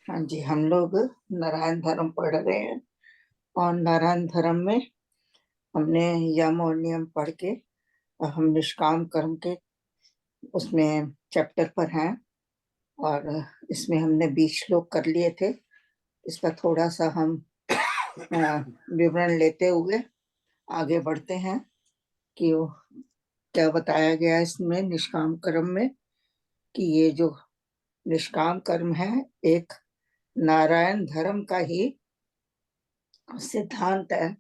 हाँ जी, हम लोग नारायण धर्म पढ़ रहे हैं। और नारायण धर्म में हमने यम और नियम पढ़ के हम निष्काम कर्म के उसमें चैप्टर पर हैं। और इसमें हमने 20 श्लोक कर लिए थे। इसका थोड़ा सा हम विवरण लेते हुए आगे बढ़ते हैं कि वो क्या बताया गया है इसमें निष्काम कर्म में। कि ये जो निष्काम कर्म है, एक नारायण धर्म का ही सिद्धांत है,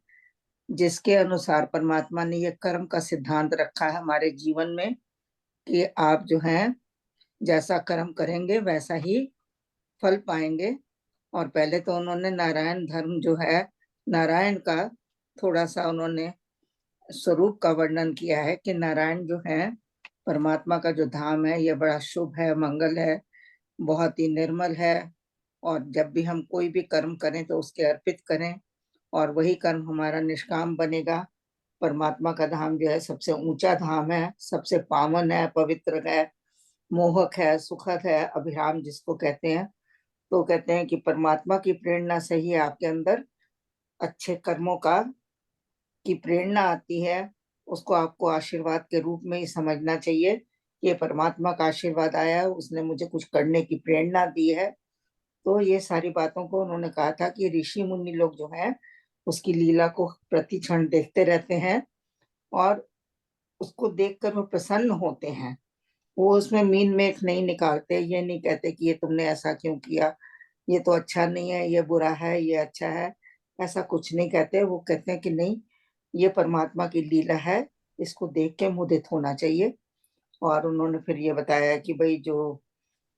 जिसके अनुसार परमात्मा ने ये कर्म का सिद्धांत रखा है हमारे जीवन में कि आप जो हैं जैसा कर्म करेंगे वैसा ही फल पाएंगे। और पहले तो उन्होंने नारायण धर्म जो है, नारायण का थोड़ा सा उन्होंने स्वरूप का वर्णन किया है कि नारायण जो है परमात्मा का जो धाम है, ये बड़ा शुभ है, मंगल है, बहुत ही निर्मल है। और जब भी हम कोई भी कर्म करें तो उसके अर्पित करें, और वही कर्म हमारा निष्काम बनेगा। परमात्मा का धाम जो है सबसे ऊंचा धाम है, सबसे पावन है, पवित्र है, मोहक है, सुखद है, अभिराम जिसको कहते हैं। तो कहते हैं कि परमात्मा की प्रेरणा से ही आपके अंदर अच्छे कर्मों का की प्रेरणा आती है। उसको आपको आशीर्वाद के रूप में ही समझना चाहिए। ये परमात्मा का आशीर्वाद आया है, उसने मुझे कुछ करने की प्रेरणा दी है। तो ये सारी बातों को उन्होंने कहा था कि ऋषि मुनि लोग जो हैं उसकी लीला को प्रति क्षण देखते रहते हैं, और उसको देखकर वो प्रसन्न होते हैं। वो उसमें मीन मेख नहीं निकालते, ये नहीं कहते कि ये तुमने ऐसा क्यों किया, ये तो अच्छा नहीं है, ये बुरा है, ये अच्छा है। ऐसा कुछ नहीं कहते। वो कहते हैं कि नहीं, ये परमात्मा की लीला है, इसको देख के मुदित होना चाहिए। और उन्होंने फिर ये बताया कि भाई जो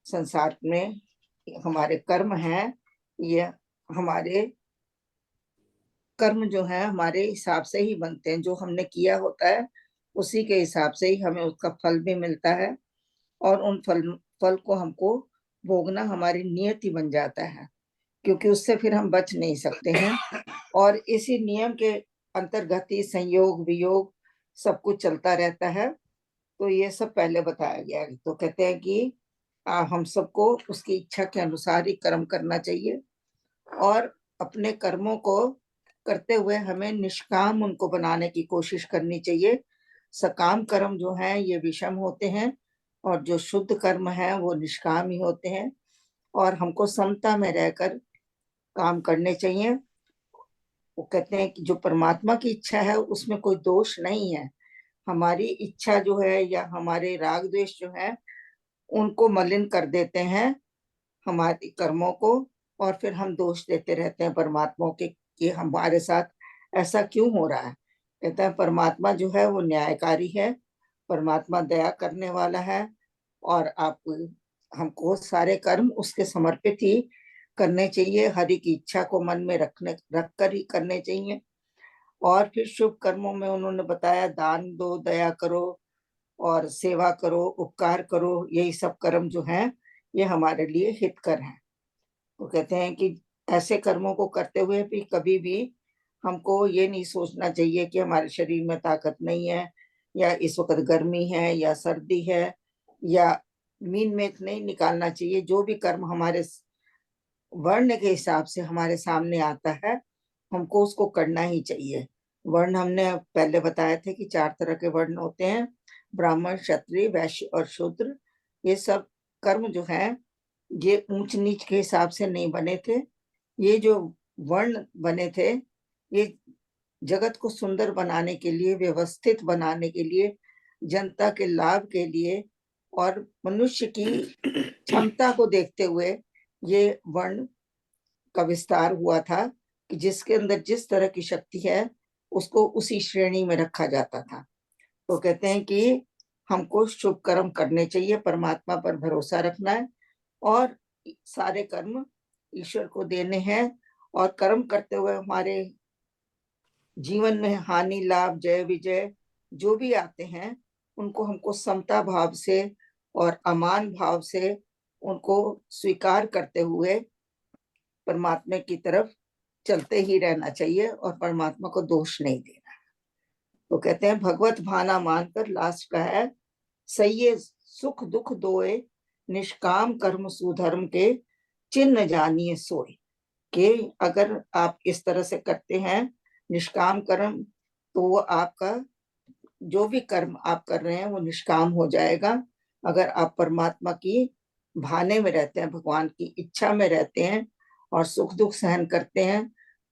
संसार में हमारे कर्म हैं, ये हमारे कर्म जो है हमारे हिसाब से ही बनते हैं। जो हमने किया होता है उसी के हिसाब से ही हमें उसका फल भी मिलता है। और उन फल फल को हमको भोगना हमारी नियति बन जाता है, क्योंकि उससे फिर हम बच नहीं सकते हैं। और इसी नियम के अंतर्गत ही संयोग वियोग सब कुछ चलता रहता है। तो ये सब पहले बताया गया है। तो कहते हैं कि हम सबको उसकी इच्छा के अनुसार ही कर्म करना चाहिए, और अपने कर्मों को करते हुए हमें निष्काम उनको बनाने की कोशिश करनी चाहिए। सकाम कर्म जो हैं ये विषम होते हैं, और जो शुद्ध कर्म है वो निष्काम ही होते हैं। और हमको समता में रहकर काम करने चाहिए। वो कहते हैं कि जो परमात्मा की इच्छा है उसमें कोई दोष नहीं है। हमारी इच्छा जो है या हमारे राग द्वेष जो है उनको मलिन कर देते हैं हमारे कर्मों को। और फिर हम दोष देते रहते हैं परमात्मा के कि हमारे साथ ऐसा क्यों हो रहा है। कहते हैं परमात्मा जो है वो न्यायकारी है, परमात्मा दया करने वाला है। और आप हमको सारे कर्म उसके समर्पित ही करने चाहिए, हरि की इच्छा को मन में रख कर ही करने चाहिए। और फिर शुभ कर्मों में उन्होंने बताया दान दो, दया करो, और सेवा करो, उपकार करो, यही सब कर्म जो हैं ये हमारे लिए हितकर हैं। वो कहते हैं कि ऐसे कर्मों को करते हुए भी कभी भी हमको ये नहीं सोचना चाहिए कि हमारे शरीर में ताकत नहीं है, या इस वक्त गर्मी है या सर्दी है, या मीन मेख नहीं निकालना चाहिए। जो भी कर्म हमारे वर्ण के हिसाब से हमारे सामने आता है हमको उसको करना ही चाहिए। वर्ण हमने पहले बताए थे कि 4 तरह के वर्ण होते हैं, ब्राह्मण, क्षत्रिय, वैश्य और शूद्र। ये सब कर्म जो है ये ऊंच नीच के हिसाब से नहीं बने थे। ये जो वर्ण बने थे ये जगत को सुंदर बनाने के लिए, व्यवस्थित बनाने के लिए, जनता के लाभ के लिए, और मनुष्य की क्षमता को देखते हुए ये वर्ण का विस्तार हुआ था कि जिसके अंदर जिस तरह की शक्ति है उसको उसी श्रेणी में रखा जाता था। तो कहते हैं कि हमको शुभ कर्म करने चाहिए, परमात्मा पर भरोसा रखना है, और सारे कर्म ईश्वर को देने हैं। और कर्म करते हुए हमारे जीवन में हानि लाभ जय विजय जो भी आते हैं उनको हमको समता भाव से और अमान भाव से उनको स्वीकार करते हुए परमात्मा की तरफ चलते ही रहना चाहिए, और परमात्मा को दोष नहीं देना। तो कहते हैं भगवत भाना मानकर लास्ट का है, सही सुख दुख दोए, निष्काम कर्म सुधर्म के, चिन्ह जानिए सोए, कि अगर आप इस तरह से करते हैं निष्काम कर्म, तो वो आपका जो भी कर्म आप कर रहे हैं वो निष्काम हो जाएगा। अगर आप परमात्मा की भाने में रहते हैं, भगवान की इच्छा में रहते हैं और सुख दुख सहन करते हैं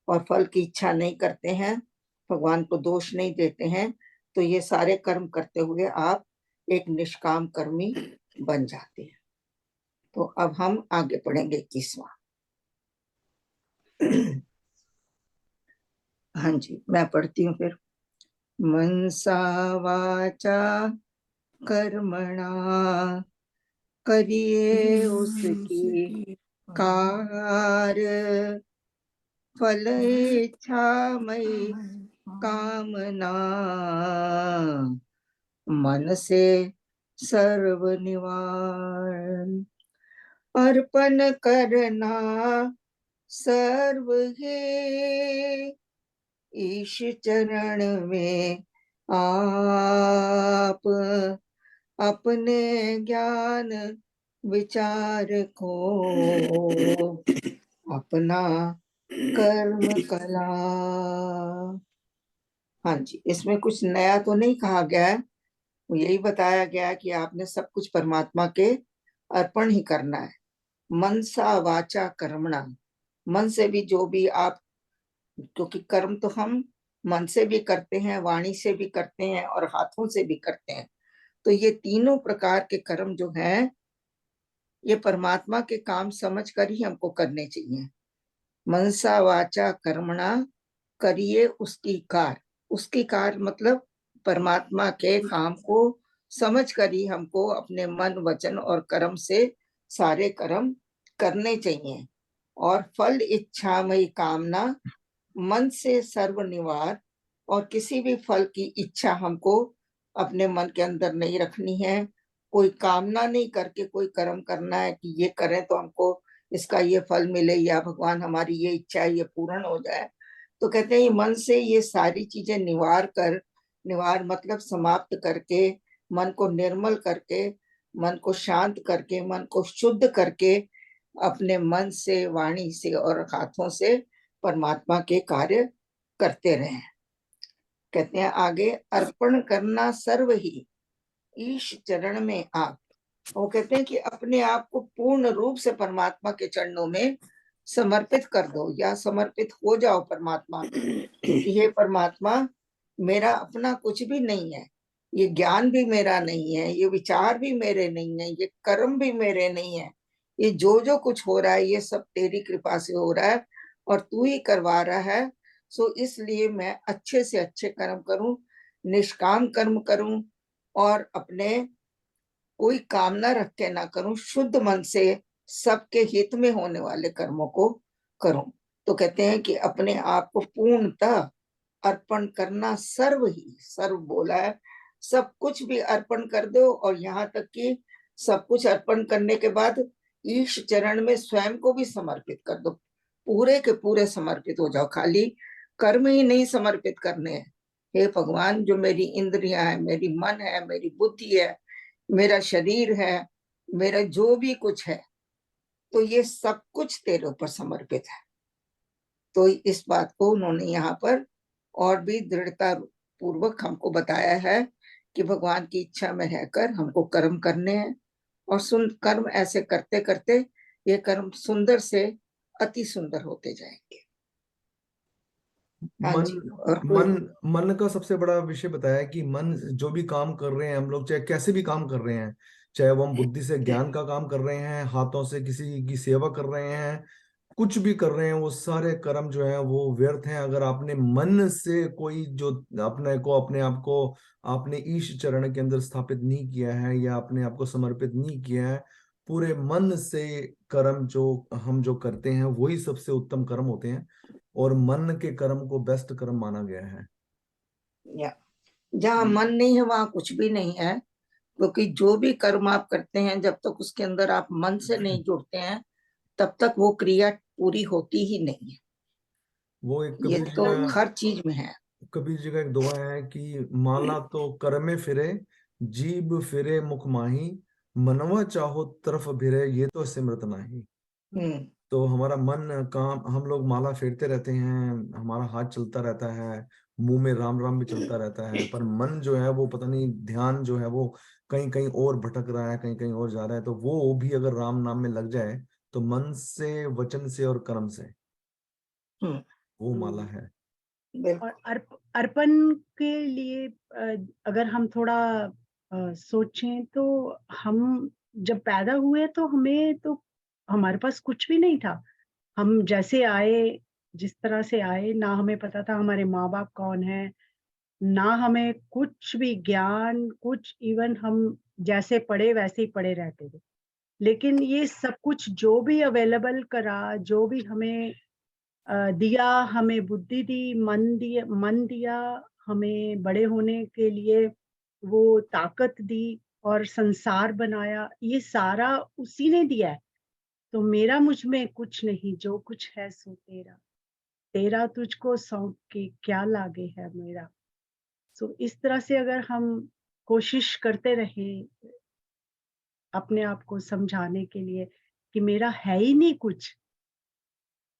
और फल की इच्छा नहीं करते हैं, भगवान को दोष नहीं देते हैं, तो ये सारे कर्म करते हुए आप एक निष्काम कर्मी बन जाते हैं। तो अब हम आगे पढ़ेंगे 21वां। हाँ जी, मैं पढ़ती हूँ फिर। मनसा वाचा कर्मणा करिए उसकी कार, फल इच्छा मई कामना, मन से सर्व निवार, अर्पण करना सर्व है ईश चरण में आप, अपने ज्ञान विचार को अपना कर्म कला। हाँ जी, इसमें कुछ नया तो नहीं कहा गया है, यही बताया गया है कि आपने सब कुछ परमात्मा के अर्पण ही करना है। मनसा वाचा कर्मणा, मन से भी जो भी आप, क्योंकि कर्म तो हम मन से भी करते हैं, वाणी से भी करते हैं और हाथों से भी करते हैं, तो ये तीनों प्रकार के कर्म जो हैं ये परमात्मा के काम समझ कर ही हमको करने चाहिए। मनसा वाचा कर्मणा करिए उसकी कार मतलब परमात्मा के काम को समझ कर ही हमको अपने मन वचन और कर्म से सारे कर्म करने चाहिए। और फल इच्छामयी कामना, मन से सर्व निवार, और किसी भी फल की इच्छा हमको अपने मन के अंदर नहीं रखनी है। कोई कामना नहीं करके कोई कर्म करना है कि ये करें तो हमको इसका ये फल मिले, या भगवान हमारी ये इच्छा है ये पूर्ण हो जाए। तो कहते हैं मन से ये सारी चीजें निवार मतलब समाप्त करके, मन को निर्मल करके, मन को शांत करके, मन को शुद्ध करके, अपने मन से, वाणी से और हाथों से परमात्मा के कार्य करते रहे। कहते हैं आगे, अर्पण करना सर्व ही ईश चरण में आप। वो कहते हैं कि अपने आप को पूर्ण रूप से परमात्मा के चरणों में समर्पित कर दो, या समर्पित हो जाओ परमात्मा कि हे परमात्मा, मेरा अपना कुछ भी नहीं है, ये ज्ञान भी मेरा नहीं है, ये विचार भी मेरे नहीं है, ये कर्म भी मेरे नहीं है, ये जो कुछ हो रहा है ये सब तेरी कृपा से हो रहा है और तू ही करवा रहा है। सो इसलिए मैं अच्छे से अच्छे कर्म करूं, निष्काम कर्म करूं, और अपने कोई कामना रख के ना करूं, शुद्ध मन से सबके हित में होने वाले कर्मों को करूं। तो कहते हैं कि अपने आप को पूर्णतः अर्पण करना सर्व ही, सर्व बोला है, सब कुछ भी अर्पण कर दो, और यहाँ तक कि सब कुछ अर्पण करने के बाद ईश चरण में स्वयं को भी समर्पित कर दो, पूरे के पूरे समर्पित हो जाओ। खाली कर्म ही नहीं समर्पित करने हैं, हे भगवान जो मेरी इंद्रियां है, मेरी मन है, मेरी बुद्धि है, मेरा शरीर है, मेरा जो भी कुछ है, तो ये सब कुछ तेरे ऊपर समर्पित है। तो इस बात को उन्होंने यहाँ पर और भी दृढ़ता पूर्वक हमको बताया है कि भगवान की इच्छा में रहकर हमको कर्म करने हैं, और कर्म ऐसे करते करते ये कर्म सुंदर से अति सुंदर होते जाएंगे। हाँ मन जी, और कोई? मन मन का सबसे बड़ा विषय बताया कि मन जो भी काम कर रहे हैं हम लोग, चाहे कैसे भी काम कर रहे हैं, चाहे वो हम बुद्धि से ज्ञान का काम कर रहे हैं, हाथों से किसी की सेवा कर रहे हैं, कुछ भी कर रहे हैं, वो सारे कर्म जो है वो व्यर्थ हैं अगर आपने मन से कोई जो अपने आप को आपने ईश चरण के अंदर स्थापित नहीं किया है या अपने आप को समर्पित नहीं किया है। पूरे मन से कर्म जो हम जो करते हैं वही सबसे उत्तम कर्म होते हैं, और मन के कर्म को बेस्ट कर्म माना गया है। या जहाँ मन नहीं है वहां कुछ भी नहीं है, क्योंकि जो भी कर्म आप करते हैं जब तक उसके अंदर आप मन से नहीं जुड़ते हैं तब तक वो क्रिया पूरी होती ही नहीं है। वो एक ये कबीर जी तो का हर चीज में है। एक दुआ है कि माला तो कर में फिरे, जीभ फिरे मुख माही, मनवा चाहो तरफ भिरे, ये तो सिमरत नाही। तो हमारा मन काम, हम लोग माला फेरते रहते हैं, हमारा हाथ चलता रहता है, मुंह में राम राम भी चलता रहता है, पर मन जो है वो पता नहीं, ध्यान जो है वो कहीं कहीं और भटक रहा है, कहीं कहीं और जा रहा है। तो वो भी अगर राम नाम में लग जाए तो मन से, वचन से और कर्म से हम्म। वो माला हम्म। है। और बिल्कुल। अर्पण के लिए अगर हम थोड़ा सोचें तो हम जब पैदा हुए तो हमें तो हमारे पास कुछ भी नहीं था। हम जैसे आए, जिस तरह से आए, ना हमें पता था हमारे माँ बाप कौन है, ना हमें कुछ भी ज्ञान, कुछ, इवन हम जैसे पढ़े वैसे ही पढ़े रहते थे। लेकिन ये सब कुछ जो भी अवेलेबल करा, जो भी हमें दिया, हमें बुद्धि दी, मन दिया, हमें बड़े होने के लिए वो ताकत दी और संसार बनाया, ये सारा उसी ने दिया है। तो मेरा मुझ में कुछ नहीं, जो कुछ है सो तेरा, तेरा तुझको सौंप के क्या लागे है मेरा। सो इस तरह से अगर हम कोशिश करते रहें अपने आप को समझाने के लिए कि मेरा है ही नहीं कुछ,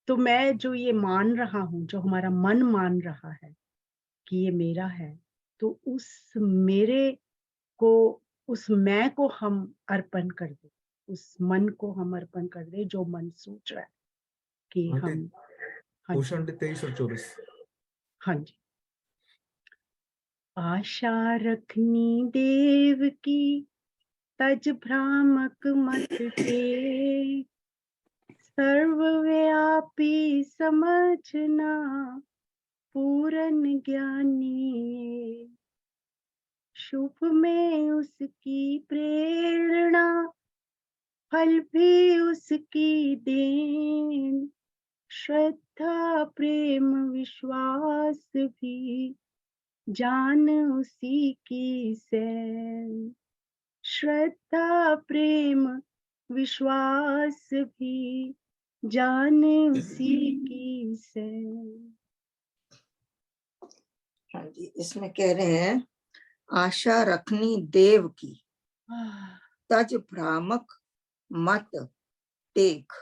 तो मैं जो ये मान रहा हूँ, जो हमारा मन मान रहा है कि ये मेरा है, तो उस मेरे को, उस मैं को हम अर्पण कर दें, उस मन को हम अर्पण कर दें जो मन सोच रहा है कि आंटे, हम। हाँ जी। क्वेश्चन आंटे 23 और 24। हाँ जी। आशा रखनी देव की, तज भ्रामक मत टेक, सर्वव्यापी समझना, पूर्ण ज्ञानी, शुभ में उसकी प्रेरणा, फल भी उसकी देन, श्रद्धा प्रेम विश्वास भी जान उसी की सैन, श्रद्धा प्रेम विश्वास भी जान उसी की सैन। हाँ जी, इसमें कह रहे हैं आशा रखनी देव की, तज भ्रामक मत टेक,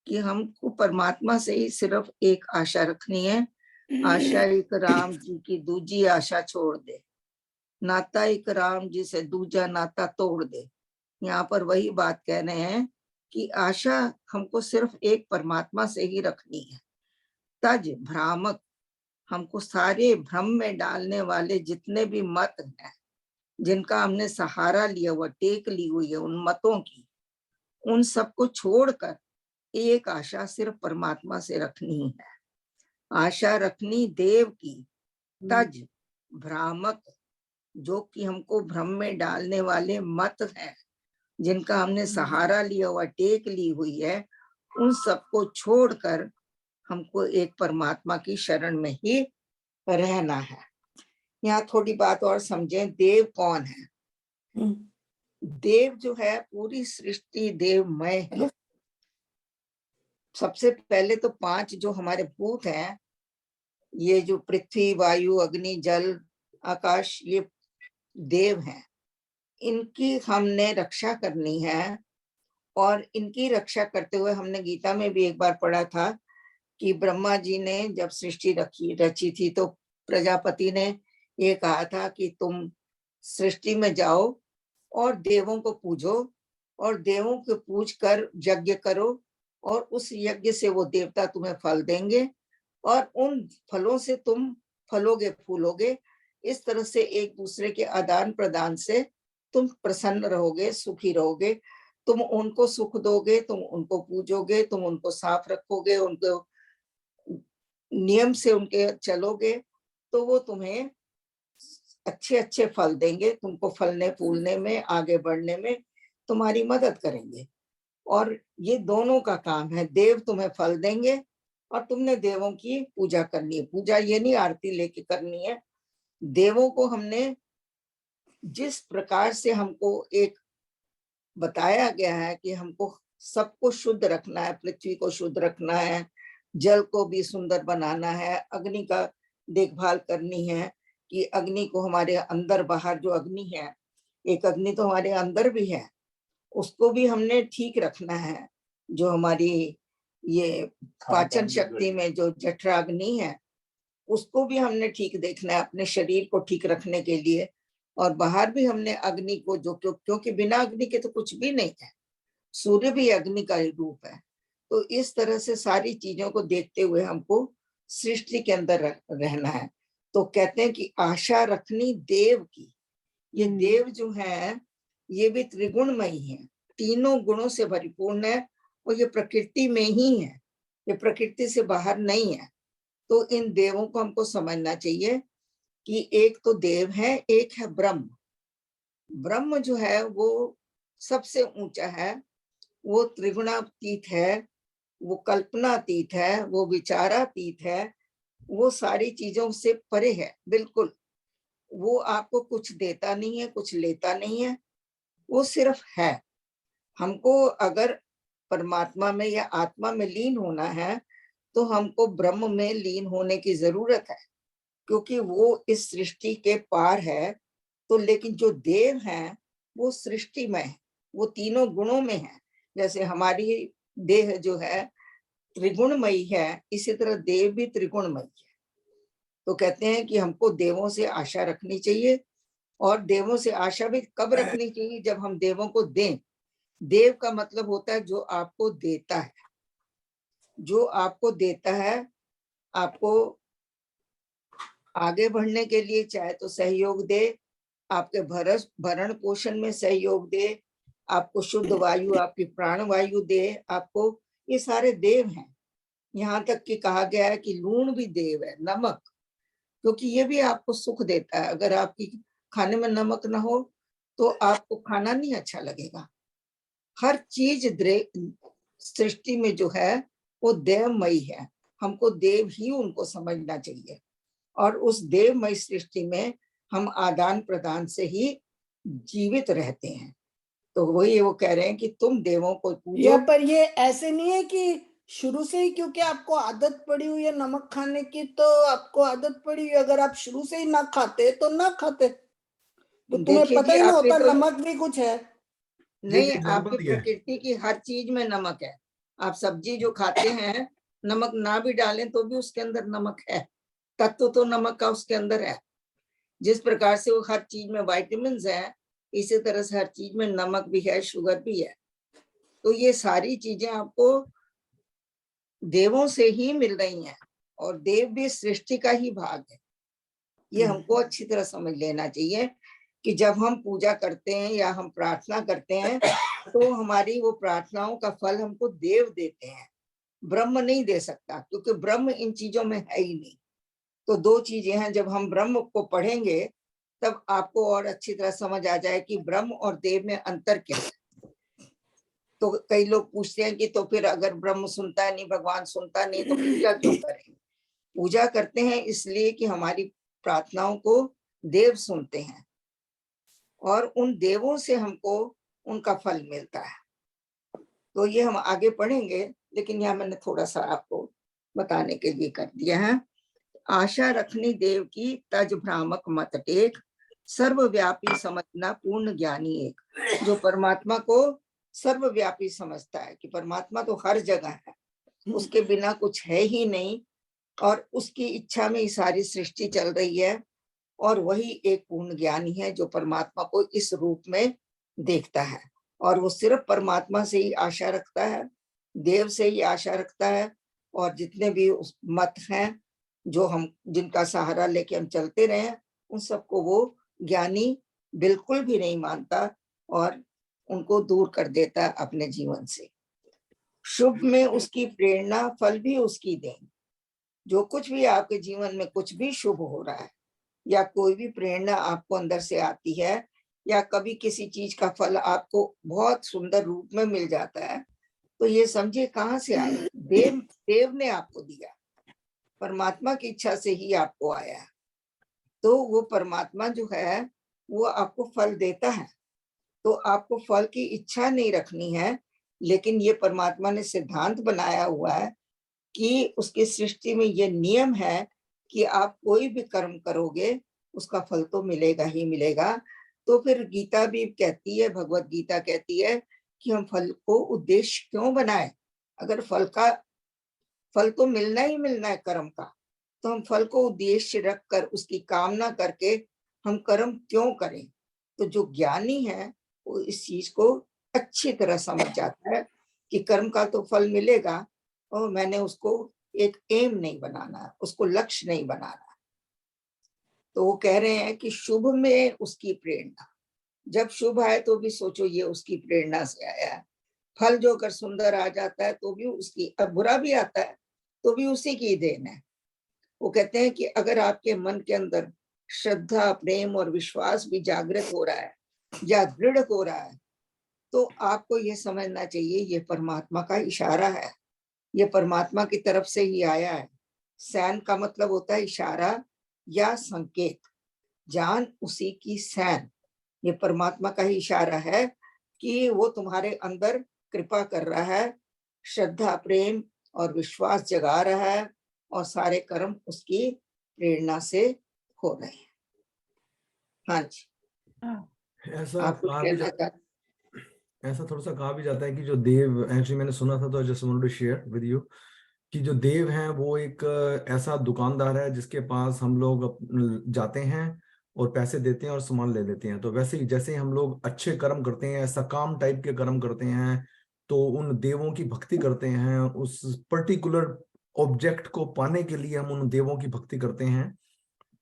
कि हमको परमात्मा से ही सिर्फ एक आशा रखनी है। आशा एक राम जी की दूजी आशा छोड़ दे, नाता एक राम जी से दूजा नाता तोड़ दे। यहाँ पर वही बात कह रहे हैं कि आशा हमको सिर्फ एक परमात्मा से ही रखनी है। तज भ्रामक, हमको सारे भ्रम में डालने वाले जितने भी मत हैं, जिनका हमने सहारा लिया हुआ, टेक ली हुई है उन मतों की, उन सबको छोड़कर एक आशा सिर्फ परमात्मा से रखनी है। आशा रखनी देव की, तज भ्रामक, जो कि हमको भ्रम में डालने वाले मत हैं, जिनका हमने सहारा लिया हुआ, टेक ली हुई है, उन सबको छोड़कर हमको एक परमात्मा की शरण में ही रहना है। यहाँ थोड़ी बात और समझें, देव कौन है? देव जो है पूरी सृष्टि देवमय है। सबसे पहले तो 5 जो हमारे भूत हैं, ये जो पृथ्वी, वायु, अग्नि, जल, आकाश, ये देव हैं। इनकी हमने रक्षा करनी है। और इनकी रक्षा करते हुए हमने गीता में भी एक बार पढ़ा था कि ब्रह्मा जी ने जब सृष्टि रची थी तो प्रजापति ने ये कहा था कि तुम सृष्टि में जाओ और देवों को पूजो, और देवों को पूज कर यज्ञ करो, और उस यज्ञ से वो देवता तुम्हें फल देंगे, और उन फलों से तुम फलोगे, फूलोगे। इस तरह से एक दूसरे के आदान प्रदान से तुम प्रसन्न रहोगे, सुखी रहोगे। तुम उनको सुख दोगे, तुम उनको पूजोगे, तुम उनको साफ रखोगे, उनको नियम से उनके चलोगे, तो वो तुम्हें अच्छे अच्छे फल देंगे, तुमको फलने फूलने में, आगे बढ़ने में तुम्हारी मदद करेंगे। और ये दोनों का काम है, देव तुम्हें फल देंगे और तुमने देवों की पूजा करनी है। पूजा ये नहीं आरती लेके करनी है, देवों को हमने जिस प्रकार से हमको एक बताया गया है कि हमको सबको शुद्ध रखना है, पृथ्वी को शुद्ध रखना है, जल को भी सुंदर बनाना है, अग्नि का देखभाल करनी है कि अग्नि को हमारे अंदर बाहर, जो अग्नि है, एक अग्नि तो हमारे अंदर भी है, उसको भी हमने ठीक रखना है। जो हमारी ये पाचन शक्ति में जो जठराग्नि है उसको भी हमने ठीक देखना है अपने शरीर को ठीक रखने के लिए, और बाहर भी हमने अग्नि को जो क्योंकि बिना अग्नि के तो कुछ भी नहीं है, सूर्य भी अग्नि का ही रूप है। तो इस तरह से सारी चीजों को देखते हुए हमको सृष्टि के अंदर रहना है। तो कहते हैं कि आशा रखनी देव की। ये देव जो है ये भी त्रिगुणमयी है, तीनों गुणों से परिपूर्ण है, और ये प्रकृति में ही है, ये प्रकृति से बाहर नहीं है। तो इन देवों को हमको समझना चाहिए कि एक तो देव है, एक है ब्रह्म। ब्रह्म जो है वो सबसे ऊंचा है, वो त्रिगुणातीत है, वो कल्पनातीत है, वो विचारातीत है, वो सारी चीजों से परे है बिल्कुल। वो आपको कुछ देता नहीं है, कुछ लेता नहीं है, वो सिर्फ है। हमको अगर परमात्मा में या आत्मा में लीन होना है तो हमको ब्रह्म में लीन होने की जरूरत है, क्योंकि वो इस सृष्टि के पार है। तो लेकिन जो देव हैं वो सृष्टि में है, वो तीनों गुणों में है। जैसे हमारी देह जो है त्रिगुणमयी है, इसी तरह देव भी त्रिगुणमयी है। तो कहते हैं कि हमको देवों से आशा रखनी चाहिए, और देवों से आशा भी कब रखनी चाहिए? जब हम देवों को दें। देव का मतलब होता है जो आपको देता है, जो आपको देता है, आपको आगे बढ़ने के लिए चाहे तो सहयोग दे, आपके भरण पोषण में सहयोग दे, आपको शुद्ध वायु, आपकी प्राण वायु दे आपको। ये सारे देव हैं। यहाँ तक कि कहा गया है कि लूण भी देव है, नमक, क्योंकि ये भी आपको सुख देता है। अगर आपकी खाने में नमक ना हो तो आपको खाना नहीं अच्छा लगेगा। हर चीज सृष्टि में जो है वो देवमयी है, हमको देव ही उनको समझना चाहिए। और उस देवमय सृष्टि में हम आदान प्रदान से ही जीवित रहते हैं। तो वही वो कह रहे हैं कि तुम देवों को पूजो। पर ये ऐसे नहीं है कि शुरू से ही क्योंकि आपको आदत पड़ी हुई है नमक खाने की, तो आपको आदत पड़ी हुई, अगर आप शुरू से ही ना खाते तो ना खाते, तो तुम्हें देखिए पता जी, ही ना आपने होता तो नमक भी कुछ है। नहीं, एग्जाम्पल आपकी दिया है। प्रकृति की हर चीज में नमक है। आप सब्जी जो खाते हैं, नमक ना भी डालें तो भी उसके अंदर नमक है, तत्व तो नमक का उसके अंदर है। जिस प्रकार से वो हर चीज में विटामिन है, इसी तरह से हर चीज में नमक भी है, शुगर भी है। तो ये सारी चीजें आपको देवों से ही मिल रही हैं, और देव भी सृष्टि का ही भाग है। ये हमको अच्छी तरह समझ लेना चाहिए कि जब हम पूजा करते हैं या हम प्रार्थना करते हैं तो हमारी वो प्रार्थनाओं का फल हमको देव देते हैं, ब्रह्म नहीं दे सकता, क्योंकि ब्रह्म इन चीजों में है ही नहीं। तो दो चीजें हैं, जब हम ब्रह्म को पढ़ेंगे तब आपको और अच्छी तरह समझ आ जाए कि ब्रह्म और देव में अंतर क्या है। तो कई लोग पूछते हैं कि तो फिर अगर ब्रह्म सुनता नहीं, भगवान सुनता नहीं, तो पूजा क्यों करें? पूजा करते हैं इसलिए कि हमारी प्रार्थनाओं को देव सुनते हैं, और उन देवों से हमको उनका फल मिलता है। तो ये हम आगे पढ़ेंगे, लेकिन यहाँ मैंने थोड़ा सा आपको बताने के लिए कर दिया है। आशा रखनी देव की, तज भ्रामक मत टेक, सर्वव्यापी समझना पूर्ण ज्ञानी एक। जो परमात्मा को सर्वव्यापी समझता है कि परमात्मा तो हर जगह है, उसके बिना कुछ है ही नहीं, और उसकी इच्छा में ही सारी सृष्टि चल रही है, और वही एक पूर्ण ज्ञानी है जो परमात्मा को इस रूप में देखता है। और वो सिर्फ परमात्मा से ही आशा रखता है, देव से ही आशा रखता है, और जितने भी उस मत हैं जो हम जिनका सहारा लेके हम चलते रहे, उन सबको वो ज्ञानी बिल्कुल भी नहीं मानता, और उनको दूर कर देता है अपने जीवन से। शुभ में उसकी प्रेरणा, फल भी उसकी देन। जो कुछ भी आपके जीवन में कुछ भी शुभ हो रहा है, या कोई भी प्रेरणा आपको अंदर से आती है, या कभी किसी चीज का फल आपको बहुत सुंदर रूप में मिल जाता है, तो ये समझिए कहाँ से आया? देव ने आपको दिया, परमात्मा की इच्छा से ही आपको आया। तो वो परमात्मा जो है वो आपको फल देता है। तो आपको फल की इच्छा नहीं रखनी है, लेकिन ये परमात्मा ने सिद्धांत बनाया हुआ है कि उसकी सृष्टि में ये नियम है कि आप कोई भी कर्म करोगे उसका फल तो मिलेगा ही मिलेगा। तो फिर गीता भी कहती है, भगवत गीता कहती है कि हम फल को उद्देश्य क्यों बनाएं? अगर फल का फल तो मिलना ही मिलना है कर्म का, तो हम फल को उद्देश्य रखकर उसकी कामना करके हम कर्म क्यों करें? तो जो ज्ञानी है वो इस चीज को अच्छी तरह समझ जाता है कि कर्म का तो फल मिलेगा, और मैंने उसको एक एम नहीं बनाना है, उसको लक्ष्य नहीं बनाना। तो वो कह रहे हैं कि शुभ में उसकी प्रेरणा, जब शुभ आए तो भी सोचो ये उसकी प्रेरणा से आया है। फल जो अगर सुंदर आ जाता है तो भी उसकी, अब बुरा भी आता है तो भी उसी की देन है। वो कहते हैं कि अगर आपके मन के अंदर श्रद्धा, प्रेम और विश्वास भी जागृत हो रहा है या दृढ़ हो रहा है, तो आपको ये समझना चाहिए ये परमात्मा का इशारा है, ये परमात्मा की तरफ से ही आया है। सैन का मतलब होता है इशारा या संकेत, जान उसी की सैन, ये परमात्मा का ही इशारा है कि वो तुम्हारे अंदर कृपा कर रहा है, श्रद्धा, प्रेम और विश्वास जगा रहा है, और सारे कर्म उसकी प्रेरणा से हो रहे हैं। हाँ जी, ऐसा आप कुछ कहा भी कहना चाहते? ऐसा थोड़ा सा कहा भी जाता है कि जो देव, एक्चुअली मैंने सुना था तो just wanted to share with you, कि जो देव हैं वो एक ऐसा दुकानदार है जिसके पास हम लोग जाते हैं और पैसे देते हैं और सामान ले लेते हैं। तो वैसे ही जैसे ही हम लोग अच्छे कर्म करते हैं, सकाम टाइप के कर्म करते हैं, तो उन देवों की भक्ति करते हैं, उस पर्टिकुलर ऑब्जेक्ट को पाने के लिए हम उन देवों की भक्ति करते हैं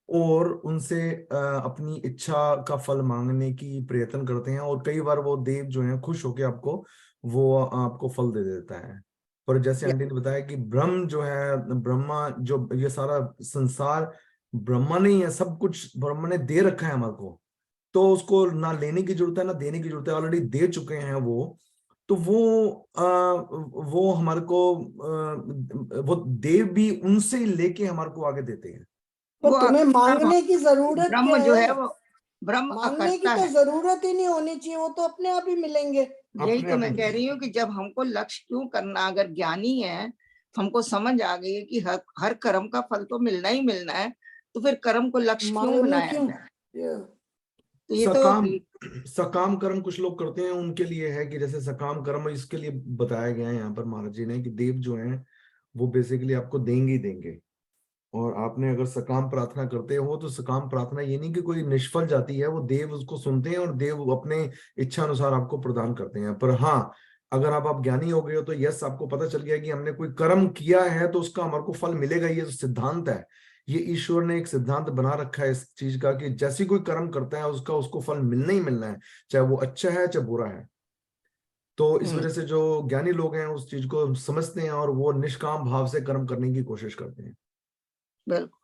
और उनसे अपनी इच्छा का फल मांगने की प्रयत्न करते हैं। और कई बार वो देव जो है खुश होकर वो आपको फल दे देता है। पर जैसे आंटी ने बताया कि ब्रह्म जो है, ब्रह्मा, जो ये सारा संसार ब्रह्मा नहीं है, सब कुछ ब्रह्मा ने दे रखा है हमारे को, तो उसको ना लेने की जरूरत है ना देने की जरूरत है, ऑलरेडी दे चुके हैं वो। तो वो हमारे को वो देव भी उनसे ही लेके हमारे को आगे देते हैं। तो वो तुम्हें अकर्ता, मांगने की जरूरत क्या ब्रह्म जो है है? वो ब्रह्म मांगने की अकर्ता तो है। जरूरत ही नहीं होनी चाहिए, वो तो अपने आप ही मिलेंगे। यही अपने तो आप मैं ही कह रही हूँ कि जब हमको लक्ष्य क्यों करना, अगर ज्ञानी है, हमको समझ आ गई है कि हर कर्म का फल तो मिलना ही मिलना है, तो फिर कर्म को लक्ष्य क्यों मांगने बनाया क्यों? जाए? ये तो ये तो सकाम सकाम कर्म कुछ लोग करते हैं, उनके लिए है कि जैसे सकाम कर्म इसके लिए बताया गया है यहाँ पर महाराज जी ने कि देव जो हैं वो बेसिकली आपको देंगे ही देंगे। और आपने अगर सकाम प्रार्थना करते हो तो सकाम प्रार्थना ये नहीं कि कोई निष्फल जाती है, वो देव उसको सुनते हैं और देव अपने इच्छा अनुसार आपको प्रदान करते हैं। पर हाँ, अगर आप ज्ञानी हो गए हो तो यस, आपको पता चल गया कि हमने कोई कर्म किया है तो उसका हमारे को फल मिलेगा, ये जो सिद्धांत है, ये ईश्वर ने एक सिद्धांत बना रखा है इस चीज का कि जैसी कोई कर्म करता है उसका उसको फल मिलना ही मिलना है, चाहे वो अच्छा है चाहे बुरा है। तो इस वजह से जो ज्ञानी लोग हैं उस चीज को समझते हैं और वो निष्काम भाव से कर्म करने की कोशिश करते हैं। बिल्कुल।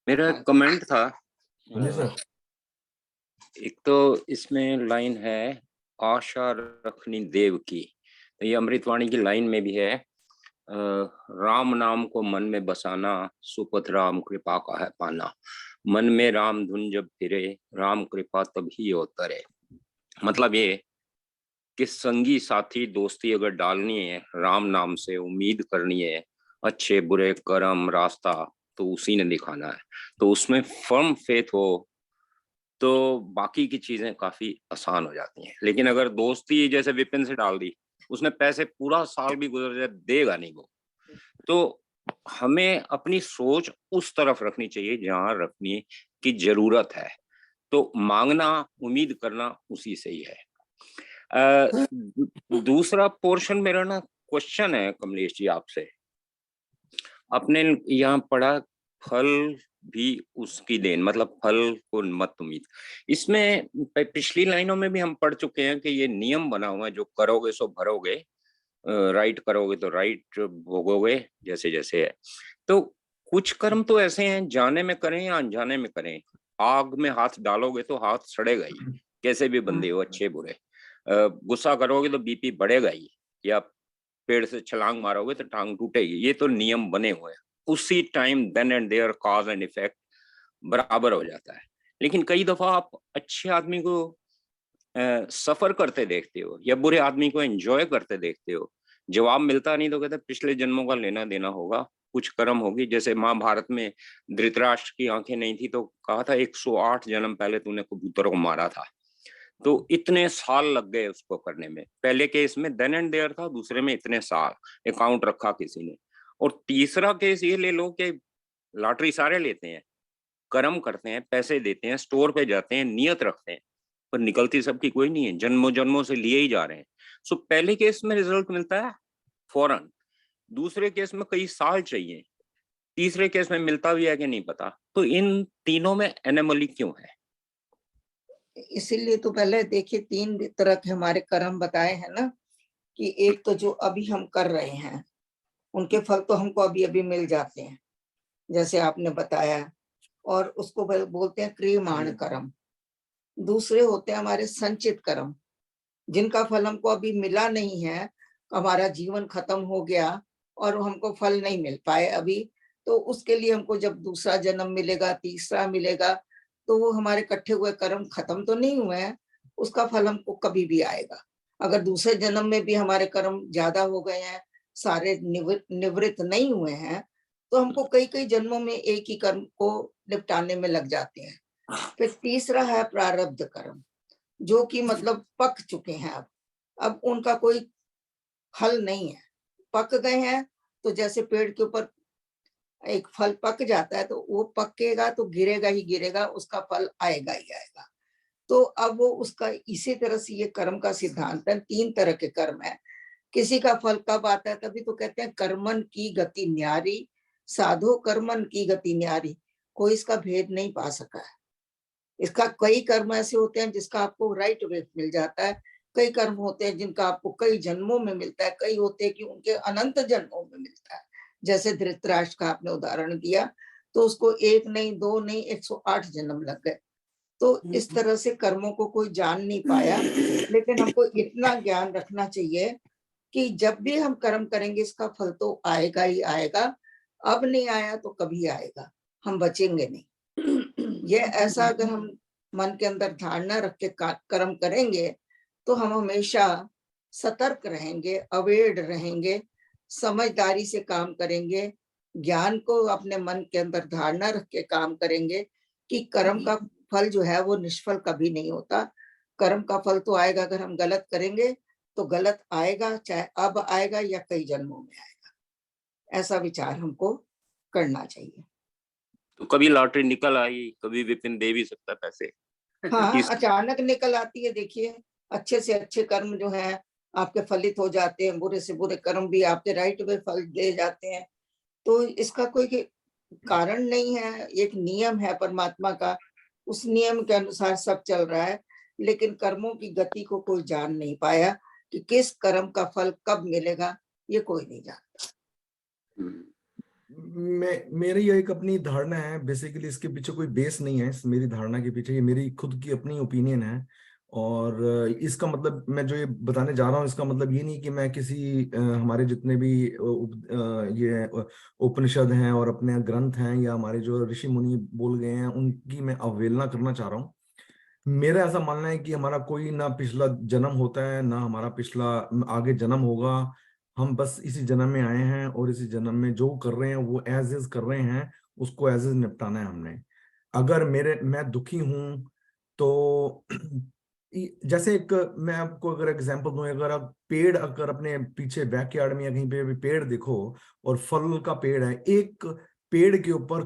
मेरा एक कमेंट था। जी सर। एक तो इसमें लाइन है आशा रखनी देव की, तो ये अमृतवाणी की लाइन में भी है, राम नाम को मन में बसाना, सुपथ राम कृपा का है पाना। मन में राम धुन जब फिरे, राम कृपा तभी उतरे। मतलब ये कि संगी साथी दोस्ती अगर डालनी है, राम नाम से उम्मीद करनी है, अच्छे बुरे कर्म रास्ता तो उसी ने दिखाना है। तो उसमें फर्म फेथ हो तो बाकी की चीजें काफी आसान हो जाती हैं। लेकिन अगर दोस्ती जैसे विपिन से डाल दी, उसने पैसे पूरा साल भी गुजर जाए देगा नहीं वो। तो हमें अपनी सोच उस तरफ रखनी चाहिए जहां रखनी की जरूरत है, तो मांगना उम्मीद करना उसी से ही है। दूसरा पोर्शन मेरा ना क्वेश्चन है कमलेश जी आपसे। आपने यहाँ पढ़ा फल भी उसकी देन, मतलब फल को मत उम्मीद। इसमें पिछली लाइनों में भी हम पढ़ चुके हैं कि ये नियम बना हुआ है, जो करोगे सो भरोगे, राइट करोगे तो राइट भोगोगे, जैसे जैसे है। तो कुछ कर्म तो ऐसे हैं जाने में करें या अनजाने में करें, आग में हाथ डालोगे तो हाथ सड़ेगा ही, कैसे भी बंदे हो अच्छे बुरे। गुस्सा करोगे तो बीपी बढ़ेगा ही, या पेड़ से छलांग मारोगे तो टांग टूटेगी। ये तो नियम बने हुए हैं, उसी time then and there cause and effect बराबर हो जाता है। लेकिन कई दफा आप अच्छे आदमी को सफर करते देखते हो या बुरे आदमी को एंजॉय करते देखते हो, जवाब मिलता नहीं तो कहते पिछले जन्मों का लेना देना होगा, कुछ कर्म होगी। जैसे महाभारत में धृतराष्ट्र की आंखें नहीं थी तो कहा था 108 जन्म पहले तूने कबूतरों को मारा था, तो इतने साल लग गए उसको करने में। पहले केस में देन एंड देयर था, दूसरे में इतने साल अकाउंट रखा किसी ने। और तीसरा केस ये ले लो कि लॉटरी सारे लेते हैं, कर्म करते हैं, पैसे देते हैं, स्टोर पे जाते हैं, नियत रखते हैं, पर निकलती सबकी कोई नहीं है, जन्मों जन्मों से लिए ही जा रहे हैं। सो पहले केस में रिजल्ट मिलता है फौरन, दूसरे केस में कई साल चाहिए, तीसरे केस में मिलता भी है कि नहीं पता। तो इन तीनों में एनोमली क्यों है? इसीलिए तो पहले देखिए 3 तरह के हमारे कर्म बताए हैं ना, कि एक तो जो अभी हम कर रहे हैं उनके फल तो हमको अभी अभी मिल जाते हैं, जैसे आपने बताया, और उसको बोलते हैं क्रियमाण कर्म। दूसरे होते हैं हमारे संचित कर्म, जिनका फल हमको अभी मिला नहीं है, हमारा जीवन खत्म हो गया और हमको फल नहीं मिल पाए अभी, तो उसके लिए हमको जब दूसरा जन्म मिलेगा, तीसरा मिलेगा, तो वो हमारे इकट्ठे हुए कर्म खत्म तो नहीं हुए हैं, उसका फल हमको कभी भी आएगा। अगर दूसरे जन्म में भी हमारे कर्म ज्यादा हो गए हैं, सारे निवृत्त नहीं हुए हैं, तो हमको कई कई जन्मों में एक ही कर्म को निपटाने में लग जाते हैं। फिर तीसरा है प्रारब्ध कर्म, जो कि मतलब पक चुके हैं, अब उनका कोई हल नहीं है, पक गए हैं। तो जैसे पेड़ के ऊपर एक फल पक जाता है तो वो पकेगा तो गिरेगा ही गिरेगा, उसका फल आएगा ही आएगा। तो अब वो उसका इसी तरह से ये कर्म का सिद्धांत है, 3 तरह के कर्म है। किसी का फल कब आता है, तभी तो कहते हैं कर्मन की गति न्यारी, साधो कर्मन की गति न्यारी। कोई इसका भेद नहीं पा सका है। इसका कई कर्म ऐसे होते हैं जिसका आपको राइट वे मिल जाता है, कई कर्म होते हैं जिनका आपको कई जन्मों में मिलता है, कई होते हैं कि उनके अनंत जन्मों में मिलता है। जैसे धृतराष्ट्र का आपने उदाहरण दिया, तो उसको 1 नहीं 2 नहीं 108 जन्म लग गए। तो इस तरह से कर्मों को कोई जान नहीं पाया, लेकिन हमको इतना ज्ञान रखना चाहिए कि जब भी हम कर्म करेंगे इसका फल तो आएगा ही आएगा, अब नहीं आया तो कभी आएगा, हम बचेंगे नहीं। ये ऐसा अगर हम मन के अंदर धारणा रख के कर्म करेंगे तो हम हमेशा सतर्क रहेंगे, अवेयर रहेंगे, समझदारी से काम करेंगे, ज्ञान को अपने मन के अंदर धारणा रख के काम करेंगे कि कर्म का फल जो है वो निष्फल कभी नहीं होता। कर्म का फल तो आएगा, अगर हम गलत करेंगे तो गलत आएगा, चाहे अब आएगा या कई जन्मों में आएगा। ऐसा विचार हमको करना चाहिए। तो कभी लॉटरी निकल आई, कभी विपिन दे भी सकता है पैसे। हाँ, अचानक निकल आती है। देखिए, अच्छे से अच्छे कर्म जो है आपके फलित हो जाते हैं, बुरे से बुरे कर्म भी आपके राइट वे फल दे जाते हैं। तो इसका कोई कारण नहीं है, एक नियम है परमात्मा का, उस नियम के अनुसार सब चल रहा है। लेकिन कर्मों की गति को कोई जान नहीं पाया कि किस कर्म का फल कब मिलेगा, ये कोई नहीं जानता। मेरी एक अपनी धारणा है, बेसिकली इसके पीछे कोई बेस नहीं है, इस मेरी धारणा के पीछे, ये मेरी खुद की अपनी ओपिनियन है। और इसका मतलब मैं जो ये बताने जा रहा हूँ, इसका मतलब ये नहीं कि मैं किसी हमारे जितने भी ये उपनिषद हैं और अपने ग्रंथ हैं या हमारे जो ऋषि मुनि बोल गए हैं उनकी मैं अवहेलना करना चाह रहा हूँ। मेरा ऐसा मानना है कि हमारा कोई ना पिछला जन्म होता है, ना हमारा पिछला आगे जन्म होगा। हम बस इसी जन्म में आए हैं और इसी जन्म में जो कर रहे हैं वो एज इज कर रहे हैं, उसको एज इज निपटाना है हमने। अगर मैं दुखी हूं तो जैसे एक मैं आपको अगर एग्जांपल दूं, अगर आप पेड़ अगर अपने पीछे बैकयार्ड में या कहीं पे भी पेड़ देखो और फल का पेड़ है, एक पेड़ के ऊपर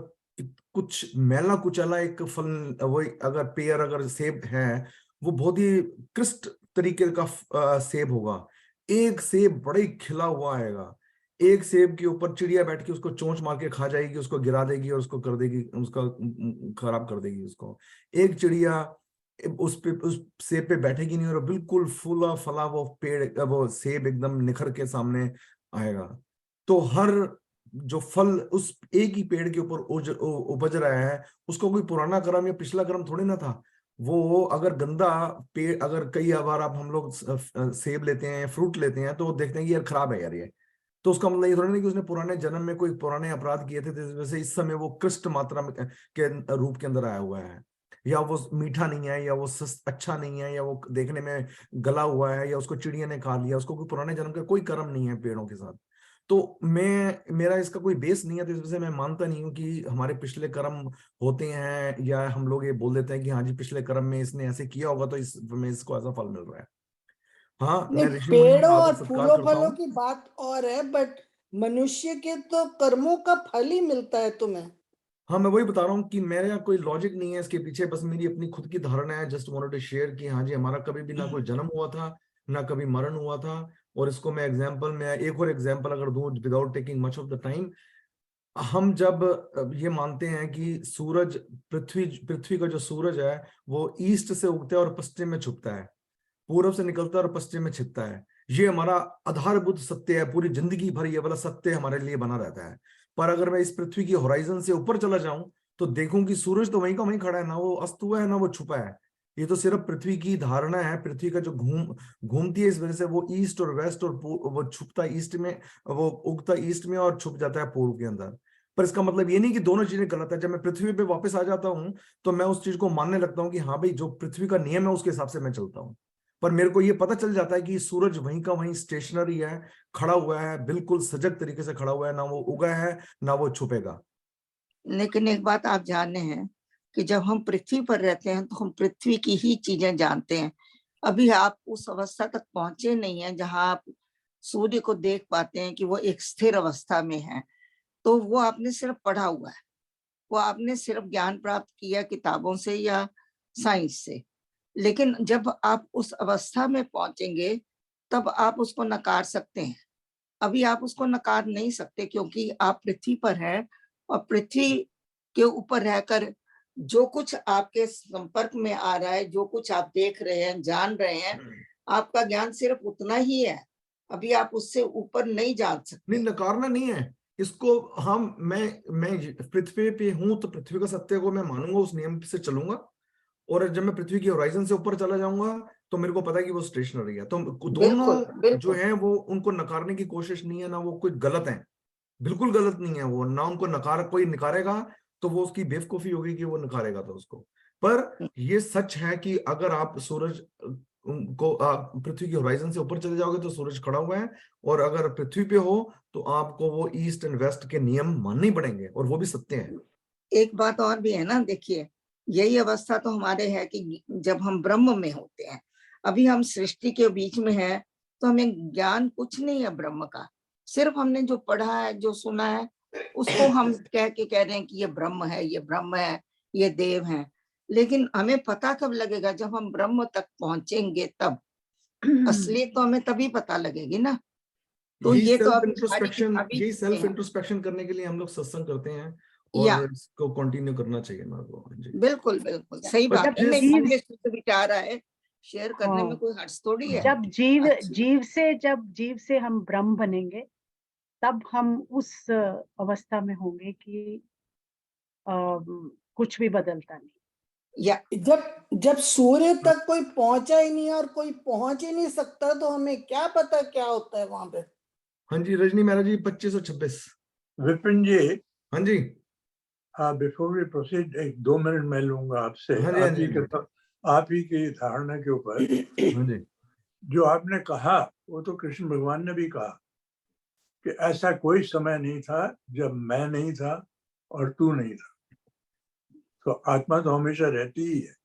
कुछ मैला कुचला एक फल, वो अगर पेड़ अगर सेब है वो बहुत ही क्रिस्ट तरीके का सेब होगा। एक सेब बड़ा ही खिला हुआ आएगा, एक सेब के ऊपर चिड़िया बैठ के उसको चोंच मार के खा जाएगी, उसको गिरा देगी और उसको कर देगी, उसका खराब कर देगी उसको। एक चिड़िया उस सेब पे बैठेगी नहीं और बिल्कुल फूला फला वो पेड़ वो सेब एकदम निखर के सामने आएगा। तो हर जो फल उस एक ही पेड़ के ऊपर उपज रहा है, उसको कोई पुराना कर्म या पिछला कर्म थोड़ी ना था। वो अगर गंदा पेड़, अगर कई बार आप हम लोग सेब लेते हैं, फ्रूट लेते हैं तो देखते हैं कि यार खराब है यार ये, तो उसका मतलब ये थोड़ा नहीं कि उसने पुराने जन्म में कोई पुराने अपराध किए थे, तो इस वजह से इस समय वो कृष्ट मात्रा में के रूप के अंदर आया हुआ है, या वो मीठा नहीं है, या वो अच्छा नहीं है, या वो देखने में गला हुआ है, या उसको चिड़िया ने खा लिया, उसको कोई पुराने जन्म का कोई कर्म नहीं है पेड़ों के साथ। तो मेरा इसका कोई बेस नहीं है, तो इस वजह से मैं मानता नहीं हूँ कि हमारे पिछले कर्म होते हैं, या हम लोग ये बोल देते हैं कि हाँ जी पिछले कर्म में इसने ऐसे किया होगा तो इसमें इसको ऐसा फल मिल रहा है। हाँ, मैं नहीं, ऋषि मुनियों पेड़ों का और आदर सत्कार फूलों करता फलों हूँ। की बात और है, बट मनुष्य के तो कर्मों का फल ही मिलता है तुम्हें। हाँ, मैं वही बता रहा हूँ कि मेरे यहाँ कोई लॉजिक नहीं है इसके पीछे, बस मेरी अपनी खुद की धारणा है। जस्ट वांटेड टू शेयर कि हाँ जी, हमारा कभी भी ना कोई जन्म हुआ था, ना कभी मरण हुआ था। और इसको मैं एक और एग्जांपल अगर दूं without taking much of the time, हम जब ये मानते हैं कि सूरज, पृथ्वी का जो सूरज है वो ईस्ट से उगता है और पश्चिम में छुपता है, पूरब से निकलता है और पश्चिम में छिपता है। ये हमारा आधारभूत सत्य है, पूरी जिंदगी भर ये वाला सत्य हमारे लिए बना रहता है। पर अगर मैं इस पृथ्वी की होराइजन से ऊपर चला जाऊं तो देखूं कि सूरज तो वहीं का वहीं खड़ा है, ना वो अस्त हुआ है ना वो छुपा है। ये तो सिर्फ पृथ्वी की धारणा है, पृथ्वी का जो घूमती है, इस वजह से वो ईस्ट और वेस्ट और वो छुपता ईस्ट में, वो उगता ईस्ट में और छुप जाता है पूर्व के अंदर। पर इसका मतलब ये नहीं कि दोनों चीजें गलत है। जब मैं पृथ्वी पे वापस आ जाता हूँ तो मैं उस चीज को मानने लगता हूँ कि हाँ भाई, जो पृथ्वी का नियम है उसके हिसाब से मैं चलता हूँ। पर मेरे को ये पता चल जाता है कि सूरज वहीं का वहीं स्टेशनरी है, खड़ा हुआ है, बिल्कुल सजग तरीके से खड़ा हुआ है, ना वो उगा है ना वो छुपेगा। लेकिन एक बात आप जाने हैं कि जब हम पृथ्वी पर रहते हैं तो हम पृथ्वी की ही चीजें जानते हैं। अभी आप उस अवस्था तक पहुंचे नहीं है जहां आप सूर्य को देख पाते हैं कि वो एक स्थिर अवस्था में है। तो वो आपने सिर्फ पढ़ा हुआ है, वो आपने सिर्फ ज्ञान प्राप्त किया किताबों से या साइंस से। लेकिन जब आप उस अवस्था में पहुंचेंगे तब आप उसको नकार सकते हैं। अभी आप उसको नकार नहीं सकते क्योंकि आप पृथ्वी पर हैं और पृथ्वी के ऊपर रहकर जो कुछ आपके संपर्क में आ रहा है, जो कुछ आप देख रहे हैं, जान रहे हैं, आपका ज्ञान सिर्फ उतना ही है। अभी आप उससे ऊपर नहीं जान नहीं, सकते। नकारना नहीं है इसको। हम मैं पृथ्वी पे हूं तो पृथ्वी का सत्य को मैं मानूंगा, उस नियम से चलूंगा। और जब मैं पृथ्वी की होराइजन से ऊपर चला जाऊंगा तो मेरे को पता है कि वो स्टेशनरी है। तो दोनों बिल्कुल जो बिल्कुल। है वो, उनको नकारने की कोशिश नहीं है, ना वो कुछ गलत है, बिल्कुल गलत नहीं है वो। ना उनको कोई नकारेगा तो वो उसकी बेवकूफी होगी कि वो नकारेगा तो उसको। पर ये सच है कि अगर आप सूरज को पृथ्वी की होराइजन से ऊपर चले जाओगे तो सूरज खड़ा हुआ है, और अगर पृथ्वी पे हो तो आपको वो ईस्ट एंड वेस्ट के नियम मानने ही पड़ेंगे, और वो भी सत्य है। एक बात और भी है ना, देखिए यही अवस्था तो हमारे है कि जब हम ब्रह्म में होते हैं, अभी हम सृष्टि के बीच में हैं तो हमें ज्ञान कुछ नहीं है ब्रह्म का। सिर्फ हमने जो पढ़ा है, जो सुना है, उसको हम कह रहे हैं कि ये ब्रह्म है, ये ब्रह्म है, ये देव है। लेकिन हमें पता कब लगेगा? जब हम ब्रह्म तक पहुंचेंगे तब। असलियत तो हमें तभी पता लगेगी ना। तो यही ये तो सेल्फ अभी हमारी इंट्रोस्पेक्शन अभी यही सेल्फ है। इंट्रोस्पेक्शन करने के लिए हम लोग सत्संग करते हैं, या और इसको कंटिन्यू करना चाहिए मेरे को। हाँ जी। बिल्कुल बिल्कुल सही पर बात जब है। नहीं, जिस मन जीव में शुद्ध विचार आए, शेयर करने में हाँ, कोई हर्ज थोड़ी है। जब अच्छी जब जीव से हम ब्रह्म बनेंगे तब हम उस अवस्था में होंगे कि कुछ भी बदलता नहीं। या जब जब सूर्य तक कोई पहुंचा ही नहीं और कोई पहुंच ही नहीं सकता तो हमें क्या पता क्या होता है वहां पे। हाँ जी, रजनी महाराज जी, 2526। विपिन जी, हाँ जी, बिफोर वी प्रोसीड, एक 2 मिनट मैं लूंगा आपसे। हाँ जी, हाँ जी, आप ही की धारणा के ऊपर हाँ जी। जो आपने कहा वो तो कृष्ण भगवान ने भी कहा कि ऐसा कोई समय नहीं था जब मैं नहीं था और तू नहीं था। तो आत्मा तो हमेशा रहती ही है।